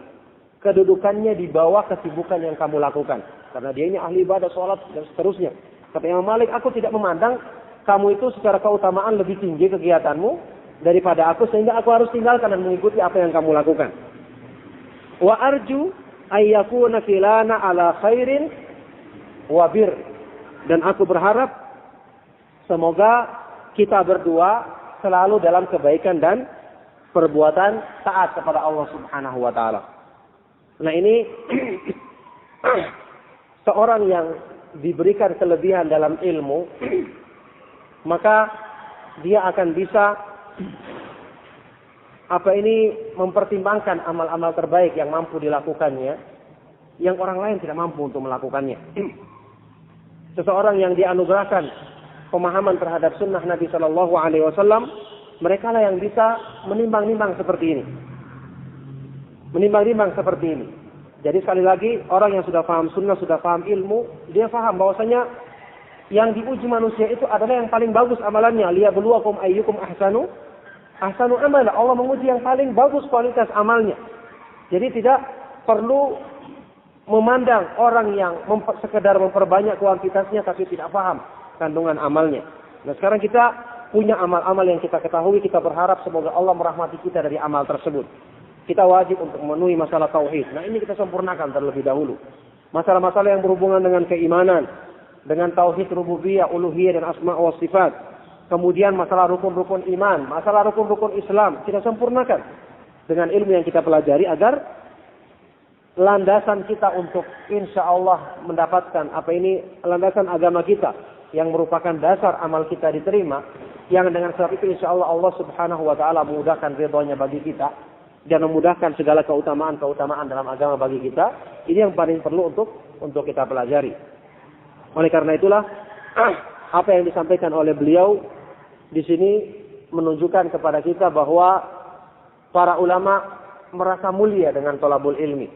kedudukannya di bawah kesibukan yang kamu lakukan. Karena dia ini ahli ibadah, salat dan seterusnya. Kata Imam Malik, aku tidak memandang kamu itu secara keutamaan lebih tinggi kegiatanmu daripada aku, sehingga aku harus tinggalkan dan mengikuti apa yang kamu lakukan. Wa arju ayyakuna filana ala khairin wa bir, dan aku berharap semoga kita berdua selalu dalam kebaikan dan perbuatan taat kepada Allah Subhanahu wa taala. Nah, ini seorang yang diberikan kelebihan dalam ilmu, maka dia akan bisa mempertimbangkan amal-amal terbaik yang mampu dilakukannya, yang orang lain tidak mampu untuk melakukannya. Seseorang yang dianugerahkan pemahaman terhadap sunnah Nabi Shallallahu Alaihi Wasallam, mereka lah yang bisa menimbang-nimbang seperti ini. Menimbang-nimbang seperti ini. Jadi sekali lagi, orang yang sudah paham sunnah, sudah paham ilmu, dia paham bahwasanya yang diuji manusia itu adalah yang paling bagus amalannya. Liyabluwakum ayyukum ahsanu amala. Allah menguji yang paling bagus kualitas amalnya. Jadi tidak perlu memandang orang yang sekedar memperbanyak kuantitasnya tapi tidak paham kandungan amalnya. Nah, sekarang kita punya amal-amal yang kita ketahui, kita berharap semoga Allah merahmati kita dari amal tersebut. Kita wajib untuk memenuhi masalah tauhid. Nah, ini kita sempurnakan terlebih dahulu. Masalah-masalah yang berhubungan dengan keimanan, dengan tauhid rububiyah, uluhiyah dan asma wa sifat. Kemudian masalah rukun-rukun iman, masalah rukun-rukun Islam, kita sempurnakan dengan ilmu yang kita pelajari agar landasan kita untuk insya Allah mendapatkan landasan agama kita yang merupakan dasar amal kita diterima, yang dengan sebab itu insya Allah Allah Subhanahu wa taala memudahkan ridhonya bagi kita dan memudahkan segala keutamaan-keutamaan dalam agama bagi kita. Ini yang paling perlu untuk kita pelajari. Oleh karena itulah apa yang disampaikan oleh beliau di sini menunjukkan kepada kita bahwa para ulama merasa mulia dengan thalabul ilmi.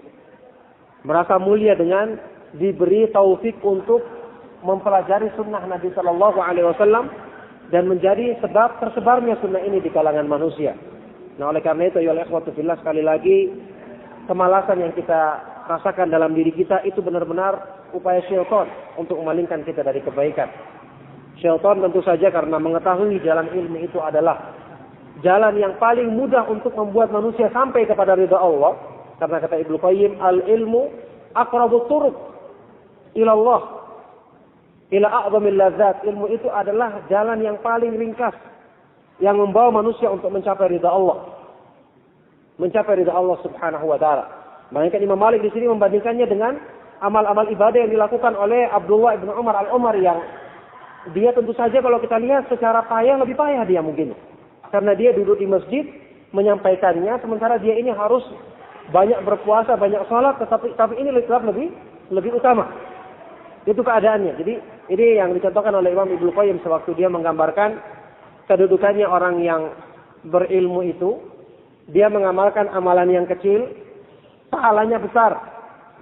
Merasa mulia dengan diberi taufik untuk mempelajari sunnah Nabi Sallallahu Alaihi Wasallam dan menjadi sebab tersebarnya sunnah ini di kalangan manusia. Nah, oleh karena itu, ya ikhwatu fillah, sekali lagi kemalasan yang kita rasakan dalam diri kita itu benar-benar upaya syaitan untuk memalingkan kita dari kebaikan. Syaitan tentu saja karena mengetahui jalan ilmu itu adalah jalan yang paling mudah untuk membuat manusia sampai kepada ridha Allah. Karena kata Ibnu Qayyim, al-ilmu aqrabu turuq ila Allah, ila a'zamil ladzat. Ilmu itu adalah jalan yang paling ringkas yang membawa manusia untuk mencapai ridha Allah. Mencapai ridha Allah Subhanahu wa taala. Maka Imam Malik di sini membandingkannya dengan amal-amal ibadah yang dilakukan oleh Abdullah ibn Umar al-Umar, yang dia tentu saja kalau kita lihat secara payah lebih payah dia mungkin. Karena dia duduk di masjid menyampaikannya, sementara dia ini harus banyak berpuasa, banyak sholat, tapi ini lebih utama. Itu keadaannya. Jadi ini yang dicontohkan oleh Imam Ibnu Qayyim sewaktu dia menggambarkan kedudukannya orang yang berilmu itu. Dia mengamalkan amalan yang kecil, pahalanya besar.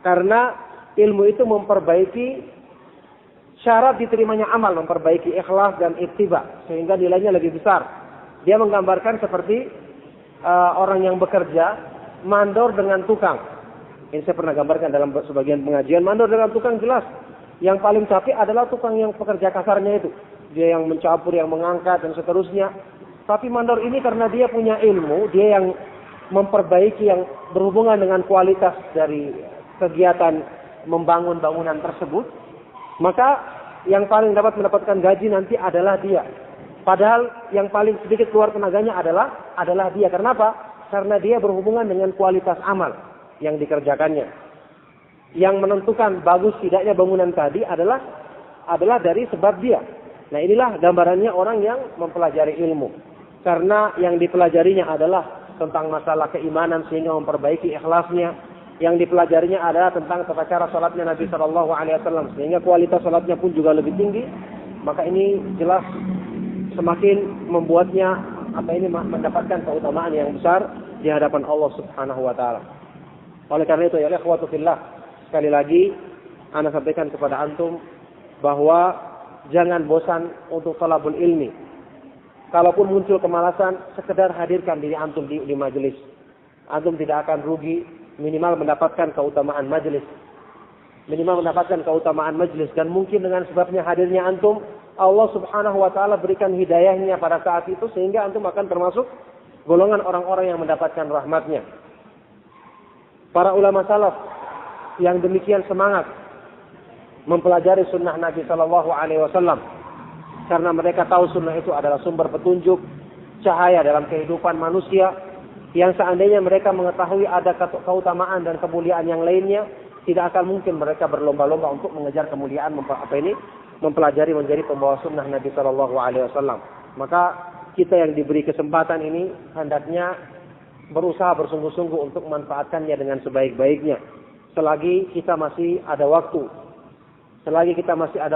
Karena ilmu itu memperbaiki syarat diterimanya amal, memperbaiki ikhlas dan ittiba, sehingga nilainya lebih besar. Dia menggambarkan seperti orang yang bekerja mandor dengan tukang. Ini saya pernah gambarkan dalam sebagian pengajian. Mandor dengan tukang jelas yang paling capek adalah tukang yang pekerja kasarnya itu. Dia yang mencampur, yang mengangkat dan seterusnya. Tapi mandor ini karena dia punya ilmu, dia yang memperbaiki yang berhubungan dengan kualitas dari kegiatan membangun bangunan tersebut, maka yang paling dapat mendapatkan gaji nanti adalah dia. Padahal yang paling sedikit keluar tenaganya adalah dia. Kenapa? Karena dia berhubungan dengan kualitas amal yang dikerjakannya. Yang menentukan bagus tidaknya bangunan tadi adalah dari sebab dia. Nah, inilah gambarannya orang yang mempelajari ilmu. Karena yang dipelajarinya adalah tentang masalah keimanan sehingga memperbaiki ikhlasnya. Yang dipelajarinya adalah tentang tata cara salatnya Nabi Shallallahu Alaihi Wasallam sehingga kualitas salatnya pun juga lebih tinggi. Maka ini jelas semakin membuatnya mendapatkan keutamaan yang besar di hadapan Allah Subhanahu Wa Taala. Oleh karena itu ya ikhwatu fillah, sekali lagi ana sampaikan kepada antum bahwa jangan bosan untuk talabul ilmi. Kalaupun muncul kemalasan, sekedar hadirkan diri antum di majelis. Antum tidak akan rugi, minimal mendapatkan keutamaan majelis. Minimal mendapatkan keutamaan majelis. Dan mungkin dengan sebabnya hadirnya antum, Allah Subhanahu Wa Taala berikan hidayahnya pada saat itu, sehingga antum akan termasuk golongan orang-orang yang mendapatkan rahmatnya. Para ulama salaf yang demikian semangat mempelajari sunnah Nabi Sallallahu Alaihi Wasallam. Karena mereka tahu sunnah itu adalah sumber petunjuk, cahaya dalam kehidupan manusia. Yang seandainya mereka mengetahui ada keutamaan dan kemuliaan yang lainnya, tidak akan mungkin mereka berlomba-lomba untuk mengejar kemuliaan, mempelajari menjadi pembawa sunnah Nabi Sallallahu Alaihi Wasallam. Maka kita yang diberi kesempatan ini hendaknya berusaha bersungguh-sungguh untuk memanfaatkannya dengan sebaik-baiknya. Selagi kita masih ada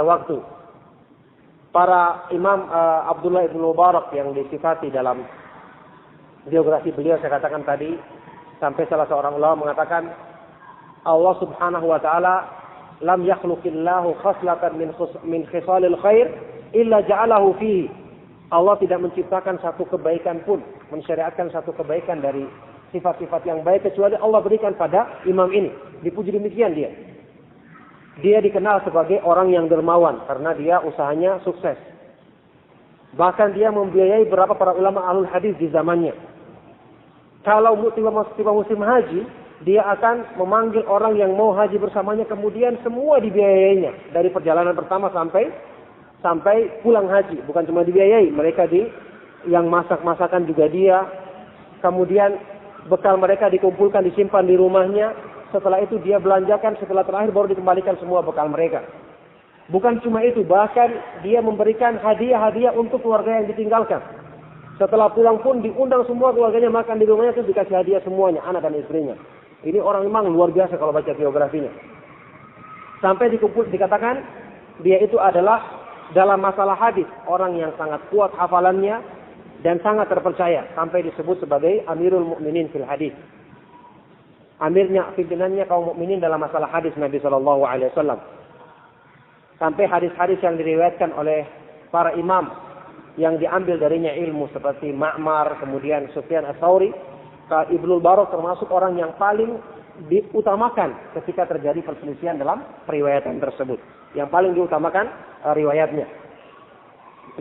waktu. Para imam Abdullah ibn Mubarak yang disifati dalam biografi beliau, saya katakan tadi, sampai salah seorang ulama mengatakan Allah Subhanahu Wa Taala lam yakhluqillahu khaslatan min khisalil khair illa ja'alahu fihi. Allah tidak menciptakan satu kebaikan pun, mensyariatkan satu kebaikan dari sifat-sifat yang baik kecuali Allah berikan pada imam ini. Dipuji demikian dia. Dia dikenal sebagai orang yang dermawan karena dia usahanya sukses. Bahkan dia membiayai beberapa para ulama ahlul hadis di zamannya. Kalau tiba musim haji, dia akan memanggil orang yang mau haji bersamanya, kemudian semua dibiayainya dari perjalanan pertama sampai pulang haji. Bukan cuma dibiayai, mereka yang masak-masakan juga dia. Kemudian bekal mereka dikumpulkan, disimpan di rumahnya. Setelah itu dia belanjakan, setelah terakhir baru dikembalikan semua bekal mereka. Bukan cuma itu, bahkan dia memberikan hadiah-hadiah untuk keluarga yang ditinggalkan. Setelah pulang pun diundang semua keluarganya makan di rumahnya, itu dikasih hadiah semuanya, anak dan istrinya. Ini orang memang luar biasa kalau baca biografinya. Sampai dikatakan dia itu adalah dalam masalah hadis orang yang sangat kuat hafalannya dan sangat terpercaya, sampai disebut sebagai Amirul Mukminin fil hadis. Amirnya, pimpinannya kaum mukminin dalam masalah hadis Nabi Shallallahu Alaihi Wasallam. Sampai hadis-hadis yang diriwayatkan oleh para imam yang diambil darinya ilmu seperti Ma'mar, kemudian Sufyan Ats-Tsauri, Ibnu Barak termasuk orang yang paling diutamakan ketika terjadi perselisihan dalam periwayatan tersebut. Yang paling diutamakan riwayatnya.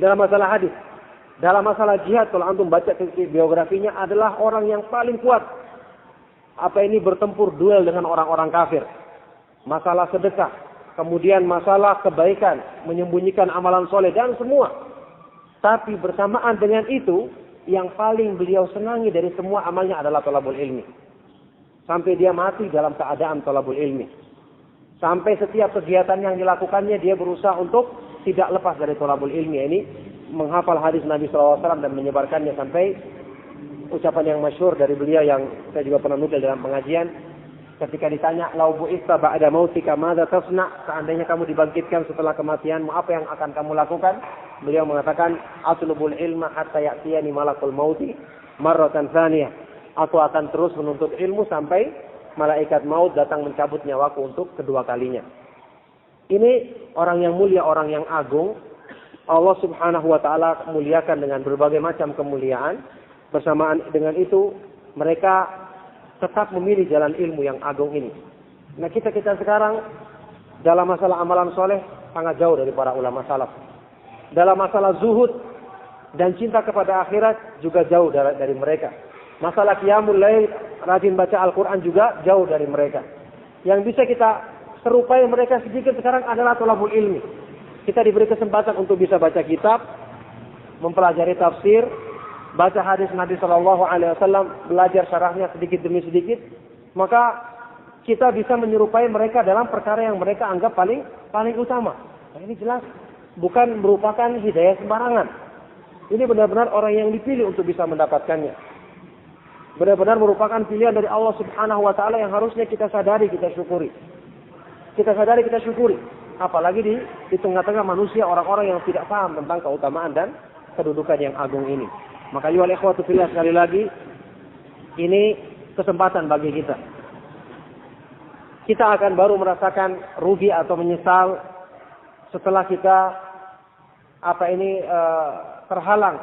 Dalam masalah hadis, dalam masalah jihad, kalau antum baca biografinya, adalah orang yang paling kuat. Bertempur duel dengan orang-orang kafir. Masalah sedekah, kemudian masalah kebaikan, menyembunyikan amalan soleh dan semua. Tapi bersamaan dengan itu, yang paling beliau senangi dari semua amalnya adalah thalabul ilmi. Sampai dia mati dalam keadaan thalabul ilmi. Sampai setiap kegiatan yang dilakukannya dia berusaha untuk tidak lepas dari thalabul ilmi. Ini menghafal hadis Nabi SAW dan menyebarkannya sampai ucapan yang masyhur dari beliau yang saya juga pernah nukil dalam pengajian. Ketika ditanya, "Lau bu'itsa ba'da mautika madza tasna?" Seandainya kamu dibangkitkan setelah kematianmu, apa yang akan kamu lakukan? Beliau mengatakan, "Atlubul ilma hatta ya'tiyani malakul mauti marratan tsaniyah." Aku akan terus menuntut ilmu sampai malaikat maut datang mencabut nyawaku untuk kedua kalinya. Ini orang yang mulia, orang yang agung. Allah Subhanahu wa taala muliakan dengan berbagai macam kemuliaan. Bersamaan dengan itu, mereka tetap memilih jalan ilmu yang agung ini. Nah, kita sekarang dalam masalah amalan soleh sangat jauh dari para ulama salaf. Dalam masalah zuhud dan cinta kepada akhirat juga jauh dari mereka. Masalah qiyamul lail, rajin baca Al-Quran juga jauh dari mereka. Yang bisa kita serupai mereka sedikit sekarang adalah thalabul ilmi. Kita diberi kesempatan untuk bisa baca kitab, mempelajari tafsir, baca hadis Nabi Shallallahu Alaihi Wasallam, belajar syarahnya sedikit demi sedikit, maka kita bisa menyerupai mereka dalam perkara yang mereka anggap paling utama. Nah, ini jelas bukan merupakan hidayah sembarangan. Ini benar-benar orang yang dipilih untuk bisa mendapatkannya. Benar-benar merupakan pilihan dari Allah Subhanahu Wa Taala yang harusnya kita sadari, kita syukuri. Apalagi di tengah-tengah manusia, orang-orang yang tidak paham tentang keutamaan dan kedudukan yang agung ini. Maka ayyuhal ikhwatu fillah, sekali lagi, ini kesempatan bagi kita. Kita akan baru merasakan rugi atau menyesal setelah kita terhalang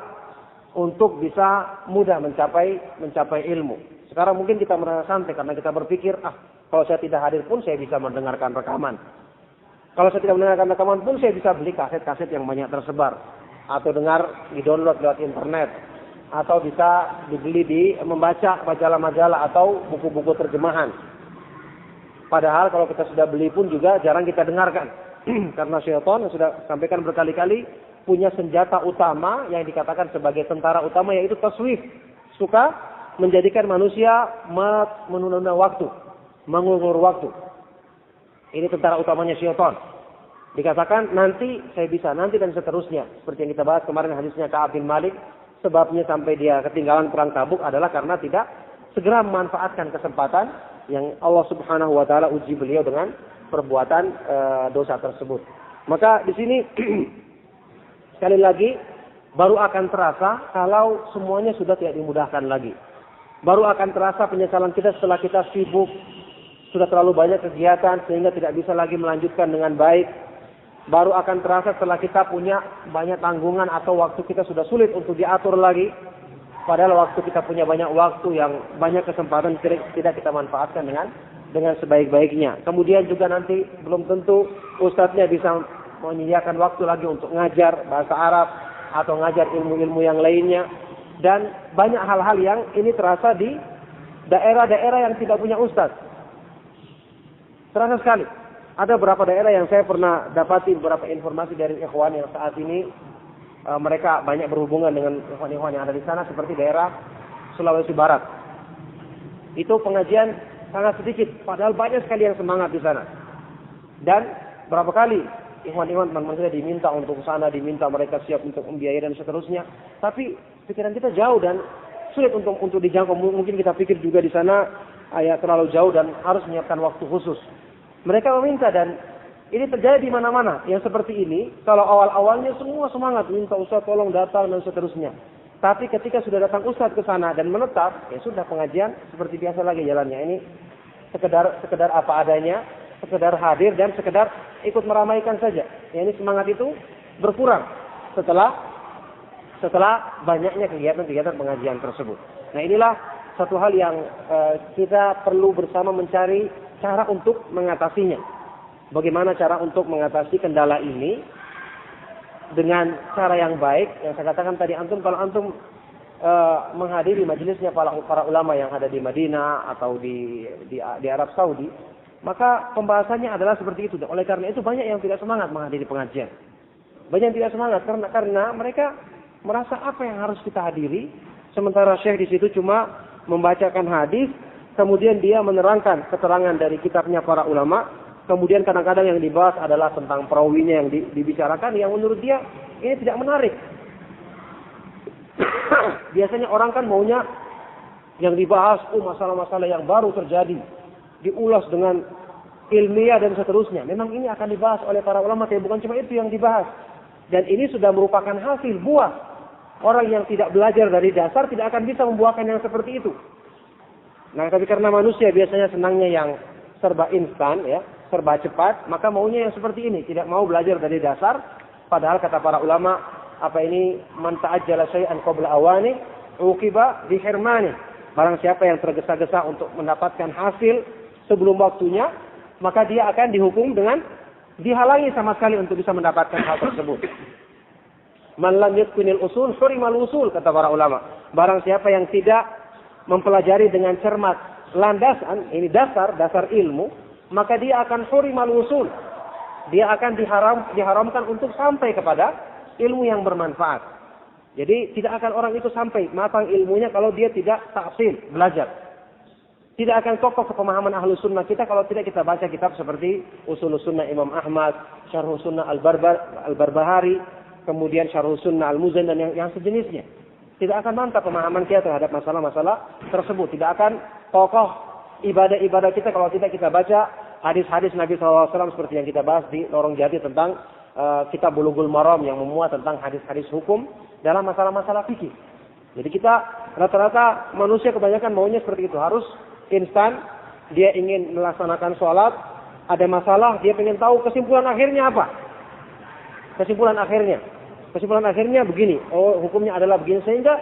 untuk bisa mudah mencapai ilmu. Sekarang mungkin kita merasa santai karena kita berpikir, kalau saya tidak hadir pun saya bisa mendengarkan rekaman. Kalau saya tidak mendengarkan rekaman pun saya bisa beli kaset-kaset yang banyak tersebar. Atau di-download lewat internet. Atau bisa dibeli membaca majalah-majalah atau buku-buku terjemahan. Padahal kalau kita sudah beli pun juga jarang kita dengarkan. Karena syaitan yang sudah sampaikan berkali-kali punya senjata utama yang dikatakan sebagai tentara utama, yaitu taswif. Suka menjadikan manusia menunda waktu, mengulur waktu. Ini tentara utamanya syaitan. Dikatakan nanti saya bisa, nanti dan seterusnya. Seperti yang kita bahas kemarin hadisnya Ka'ab bin Malik. Sebabnya sampai dia ketinggalan perang Tabuk adalah karena tidak segera memanfaatkan kesempatan yang Allah Subhanahu Wa Taala uji beliau dengan perbuatan dosa tersebut. Maka di sini sekali lagi baru akan terasa kalau semuanya sudah tidak dimudahkan lagi. Baru akan terasa penyesalan kita setelah kita sibuk, sudah terlalu banyak kegiatan sehingga tidak bisa lagi melanjutkan dengan baik. Baru akan terasa setelah kita punya banyak tanggungan atau waktu kita sudah sulit untuk diatur lagi. Padahal waktu kita punya banyak waktu yang banyak kesempatan tidak kita manfaatkan dengan sebaik-baiknya. Kemudian juga nanti belum tentu ustadznya bisa menyediakan waktu lagi untuk ngajar bahasa Arab atau ngajar ilmu-ilmu yang lainnya. Dan banyak hal-hal yang ini terasa di daerah-daerah yang tidak punya ustadz. Terasa sekali. Ada beberapa daerah yang saya pernah dapati beberapa informasi dari ikhwan yang saat ini mereka banyak berhubungan dengan ikhwan-ikhwan yang ada di sana, seperti daerah Sulawesi Barat. Itu pengajian sangat sedikit, padahal banyak sekali yang semangat di sana. Dan berapa kali ikhwan-ikhwan teman-teman saya diminta untuk ke sana, diminta mereka siap untuk membiayai dan seterusnya. Tapi pikiran kita jauh dan sulit untuk dijangkau. Mungkin kita pikir juga di sana terlalu jauh dan harus menyiapkan waktu khusus. Mereka meminta dan ini terjadi di mana-mana. Yang seperti ini, kalau awal-awalnya semua semangat, minta ustaz tolong datang dan seterusnya. Tapi ketika sudah datang ustaz ke sana dan menetap, ya sudah pengajian seperti biasa lagi jalannya. Ini sekedar apa adanya, sekedar hadir dan sekedar ikut meramaikan saja. Ya, ini semangat itu berkurang setelah banyaknya kegiatan-kegiatan pengajian tersebut. Nah, inilah satu hal yang kita perlu bersama mencari cara untuk mengatasinya. Bagaimana cara untuk mengatasi kendala ini dengan cara yang baik? Yang saya katakan tadi, kalau antum menghadiri majelisnya para ulama yang ada di Madinah atau di Arab Saudi, maka pembahasannya adalah seperti itu. Oleh karena itu banyak yang tidak semangat menghadiri pengajian. Banyak yang tidak semangat karena mereka merasa apa yang harus kita hadiri, sementara syekh di situ cuma membacakan hadis. Kemudian dia menerangkan keterangan dari kitabnya para ulama. Kemudian kadang-kadang yang dibahas adalah tentang perawinya yang dibicarakan, yang menurut dia ini tidak menarik. Biasanya orang kan maunya yang dibahas masalah-masalah yang baru terjadi, diulas dengan ilmiah dan seterusnya. Memang ini akan dibahas oleh para ulama, tapi bukan cuma itu yang dibahas. Dan ini sudah merupakan hasil buah. Orang yang tidak belajar dari dasar tidak akan bisa membuahkan yang seperti itu. Nah, tapi karena manusia biasanya senangnya yang serba instan, ya, serba cepat, maka maunya yang seperti ini, tidak mau belajar dari dasar. Padahal kata para ulama, man ta'ajjala syai'an qabla awani, uqiba bihirmani. Barang siapa yang tergesa-gesa untuk mendapatkan hasil sebelum waktunya, maka dia akan dihukum dengan dihalangi sama sekali untuk bisa mendapatkan hal tersebut. Man lam yatqinil usul hurimal usul, kata para ulama. Barang siapa yang tidak mempelajari dengan cermat landasan, ini dasar ilmu, maka dia akan hurimal usul. Dia akan diharamkan untuk sampai kepada ilmu yang bermanfaat. Jadi tidak akan orang itu sampai matang ilmunya kalau dia tidak tahsil, belajar. Tidak akan kokoh kepemahaman ahlu sunnah kita kalau tidak kita baca kitab seperti Usul Sunnah Imam Ahmad, Syarh Sunnah Al-Barbahari, kemudian Syarh Sunnah Al-Muzan dan yang sejenisnya. Tidak akan mantap pemahaman kita terhadap masalah-masalah tersebut. Tidak akan kokoh ibadah-ibadah kita kalau tidak kita baca hadis-hadis Nabi SAW seperti yang kita bahas di Lorong Jati tentang kitab Bulughul Maram yang memuat tentang hadis-hadis hukum dalam masalah-masalah fikih. Jadi kita rata-rata manusia kebanyakan maunya seperti itu, harus instan. Dia ingin melaksanakan sholat, ada masalah, dia ingin tahu kesimpulan akhirnya apa. Kesimpulan akhirnya begini, hukumnya adalah begini. Sehingga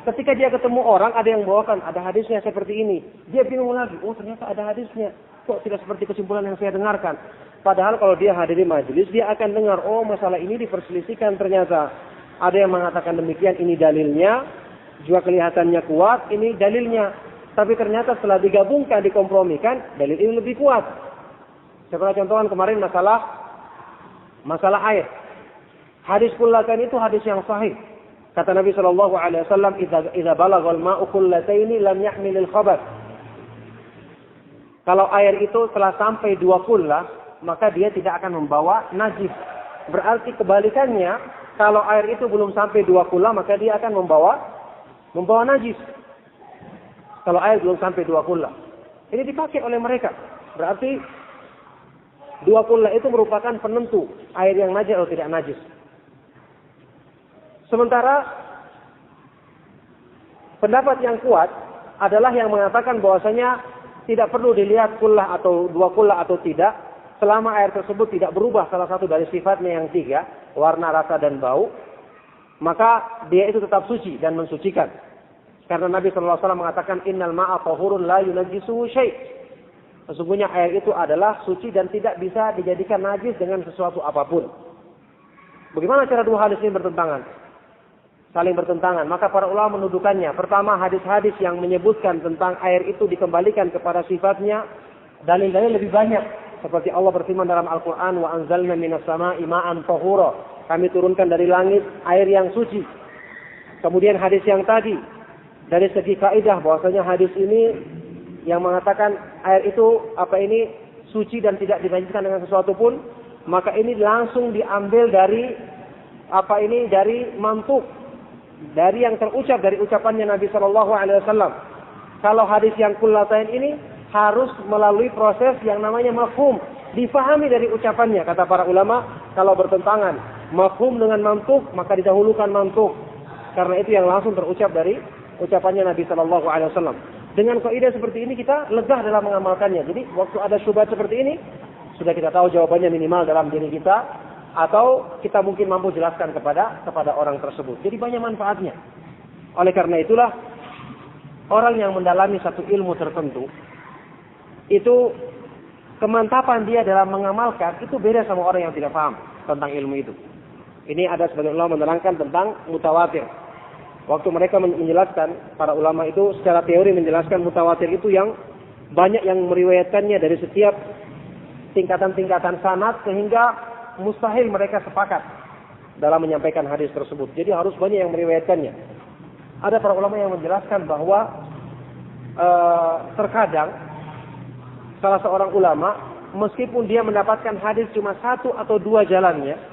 ketika dia ketemu orang, ada yang bawakan, ada hadisnya seperti ini, dia bingung lagi, ternyata ada hadisnya, kok tidak seperti kesimpulan yang saya dengarkan. Padahal kalau dia hadiri majelis, dia akan dengar, masalah ini diperselisihkan ternyata. Ada yang mengatakan demikian, ini dalilnya, juga kelihatannya kuat, ini dalilnya. Tapi ternyata setelah digabungkan, dikompromikan, dalil ini lebih kuat. Saya pernah contohkan kemarin masalah air. Hadis kullataini itu hadis yang sahih. Kata Nabi SAW, "Idza balaghal ma'u kullataini lam yahmilil khabath." Kalau air itu telah sampai 2 kullah, maka dia tidak akan membawa najis. Berarti kebalikannya, kalau air itu belum sampai 2 kullah, maka dia akan membawa najis. Kalau air belum sampai 2 kullah. Ini dipakai oleh mereka. Berarti 2 kullah itu merupakan penentu air yang najis atau tidak najis. Sementara pendapat yang kuat adalah yang mengatakan bahwasanya tidak perlu dilihat kullah atau 2 kullah atau tidak, selama air tersebut tidak berubah salah satu dari sifatnya yang 3, warna, rasa, dan bau, maka dia itu tetap suci dan mensucikan. Karena Nabi SAW mengatakan, innal ma'a tahurun la yunajjisuhu syai'. Sesungguhnya air itu adalah suci dan tidak bisa dijadikan najis dengan sesuatu apapun. Bagaimana cara dua hadis ini bertentangan? Saling bertentangan. Maka para ulama menuduhkannya. Pertama, hadis-hadis yang menyebutkan tentang air itu dikembalikan kepada sifatnya, dalil-dalil lebih banyak. Seperti Allah berfirman dalam Al-Quran, wa anzalna minas sama'i ma'an tahura. Kami turunkan dari langit air yang suci. Kemudian hadis yang tadi, dari segi kaidah bahwasanya hadis ini yang mengatakan air itu suci dan tidak dinajiskan dengan sesuatu pun, maka ini langsung diambil dari dari mantuk, dari yang terucap dari ucapannya Nabi Shallallahu Alaihi Wasallam. Kalau hadis yang kullatain ini harus melalui proses yang namanya mafhum, difahami dari ucapannya. Kata para ulama, kalau bertentangan mafhum dengan mantuk, maka didahulukan mantuk, karena itu yang langsung terucap dari ucapannya Nabi Shallallahu Alaihi Wasallam. Dengan kaidah seperti ini kita legah dalam mengamalkannya. Jadi waktu ada syubhat seperti ini, sudah kita tahu jawabannya minimal dalam diri kita, atau kita mungkin mampu jelaskan kepada orang tersebut. Jadi banyak manfaatnya. Oleh karena itulah orang yang mendalami satu ilmu tertentu, itu kemantapan dia dalam mengamalkan itu beda sama orang yang tidak paham tentang ilmu itu. Ini ada sebagian ulama menerangkan tentang mutawatir. Waktu mereka menjelaskan, para ulama itu secara teori menjelaskan mutawatir itu yang banyak yang meriwayatkannya dari setiap tingkatan-tingkatan sanad, sehingga mustahil mereka sepakat dalam menyampaikan hadis tersebut. Jadi harus banyak yang meriwayatkannya. Ada para ulama yang menjelaskan bahwa terkadang salah seorang ulama, meskipun dia mendapatkan hadis cuma 1 atau 2 jalannya,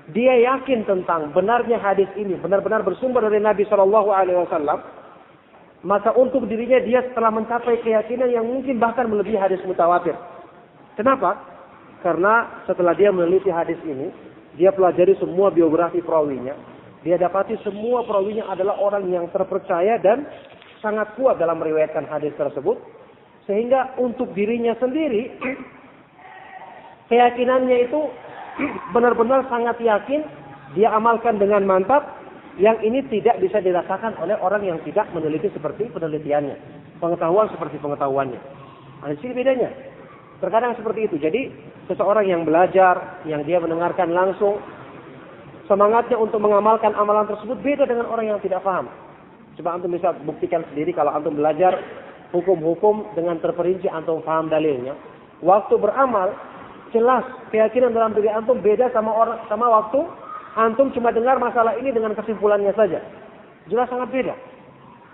dia yakin tentang benarnya hadis ini benar-benar bersumber dari Nabi Shallallahu Alaihi Wasallam, maka untuk dirinya dia setelah mencapai keyakinan yang mungkin bahkan melebihi hadis mutawatir. Kenapa? Karena setelah dia meneliti hadis ini, dia pelajari semua biografi perawinya, dia dapati semua perawinya adalah orang yang terpercaya dan sangat kuat dalam meriwayatkan hadis tersebut, sehingga untuk dirinya sendiri keyakinannya itu benar-benar sangat yakin, dia amalkan dengan mantap, yang ini tidak bisa dirasakan oleh orang yang tidak meneliti seperti penelitiannya, pengetahuan seperti pengetahuannya. Nah, di sini bedanya. Terkadang seperti itu. Jadi seseorang yang belajar, yang dia mendengarkan langsung, semangatnya untuk mengamalkan amalan tersebut beda dengan orang yang tidak paham. Coba antum bisa buktikan sendiri kalau antum belajar hukum-hukum dengan terperinci, antum paham dalilnya. Waktu beramal, jelas keyakinan dalam diri antum beda sama waktu antum cuma dengar masalah ini dengan kesimpulannya saja. Jelas sangat beda.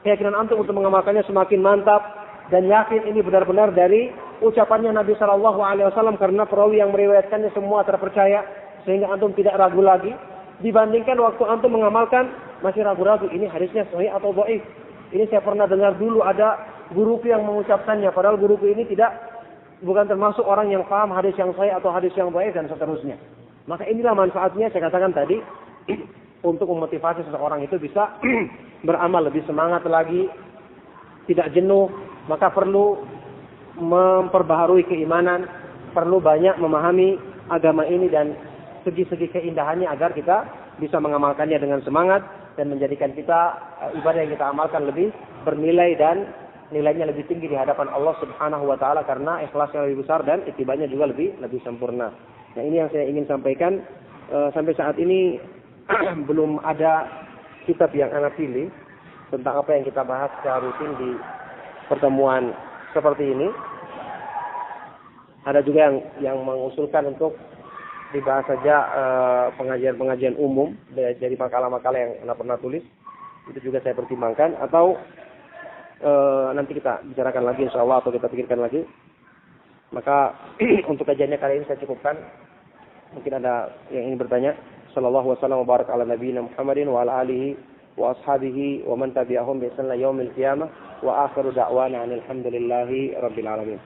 Keyakinan antum untuk mengamalkannya semakin mantap dan yakin ini benar-benar dari ucapannya Nabi Shallallahu Alaihi Wasallam, karena perawi yang meriwayatkannya semua terpercaya, sehingga antum tidak ragu lagi. Dibandingkan waktu antum mengamalkan masih ragu-ragu, ini hadisnya sahih atau dhaif. Ini saya pernah dengar dulu ada guruku yang mengucapkannya, padahal guruku ini bukan termasuk orang yang paham hadis yang sahih atau hadis yang dhaif dan seterusnya. Maka inilah manfaatnya saya katakan tadi untuk memotivasi seseorang itu bisa beramal lebih semangat lagi, tidak jenuh. Maka perlu memperbaharui keimanan, perlu banyak memahami agama ini dan segi-segi keindahannya agar kita bisa mengamalkannya dengan semangat dan menjadikan kita ibadah yang kita amalkan lebih bernilai dan nilainya lebih tinggi di hadapan Allah Subhanahu wa taala, karena ikhlasnya lebih besar dan ittiba'nya juga lebih sempurna. Nah, ini yang saya ingin sampaikan. Sampai saat ini belum ada kitab yang ana pilih tentang apa yang kita bahas secara rutin di pertemuan seperti ini. Ada juga yang mengusulkan untuk dibahas saja pengajian-pengajian umum dari makalah-makalah yang Anda pernah tulis. Itu juga saya pertimbangkan, atau nanti kita bicarakan lagi insyaallah, atau kita pikirkan lagi. Maka untuk kajiannya kali ini saya cukupkan. Mungkin ada yang ingin bertanya. Sallallahu wasallam wa baraka ala nabiyina Muhammadin wa ala alihi wa ashabihi wa man tabi'ahum bi ihsan ila yaumil qiyamah wa akhiru da'wana alhamdulillahi rabbil alamin.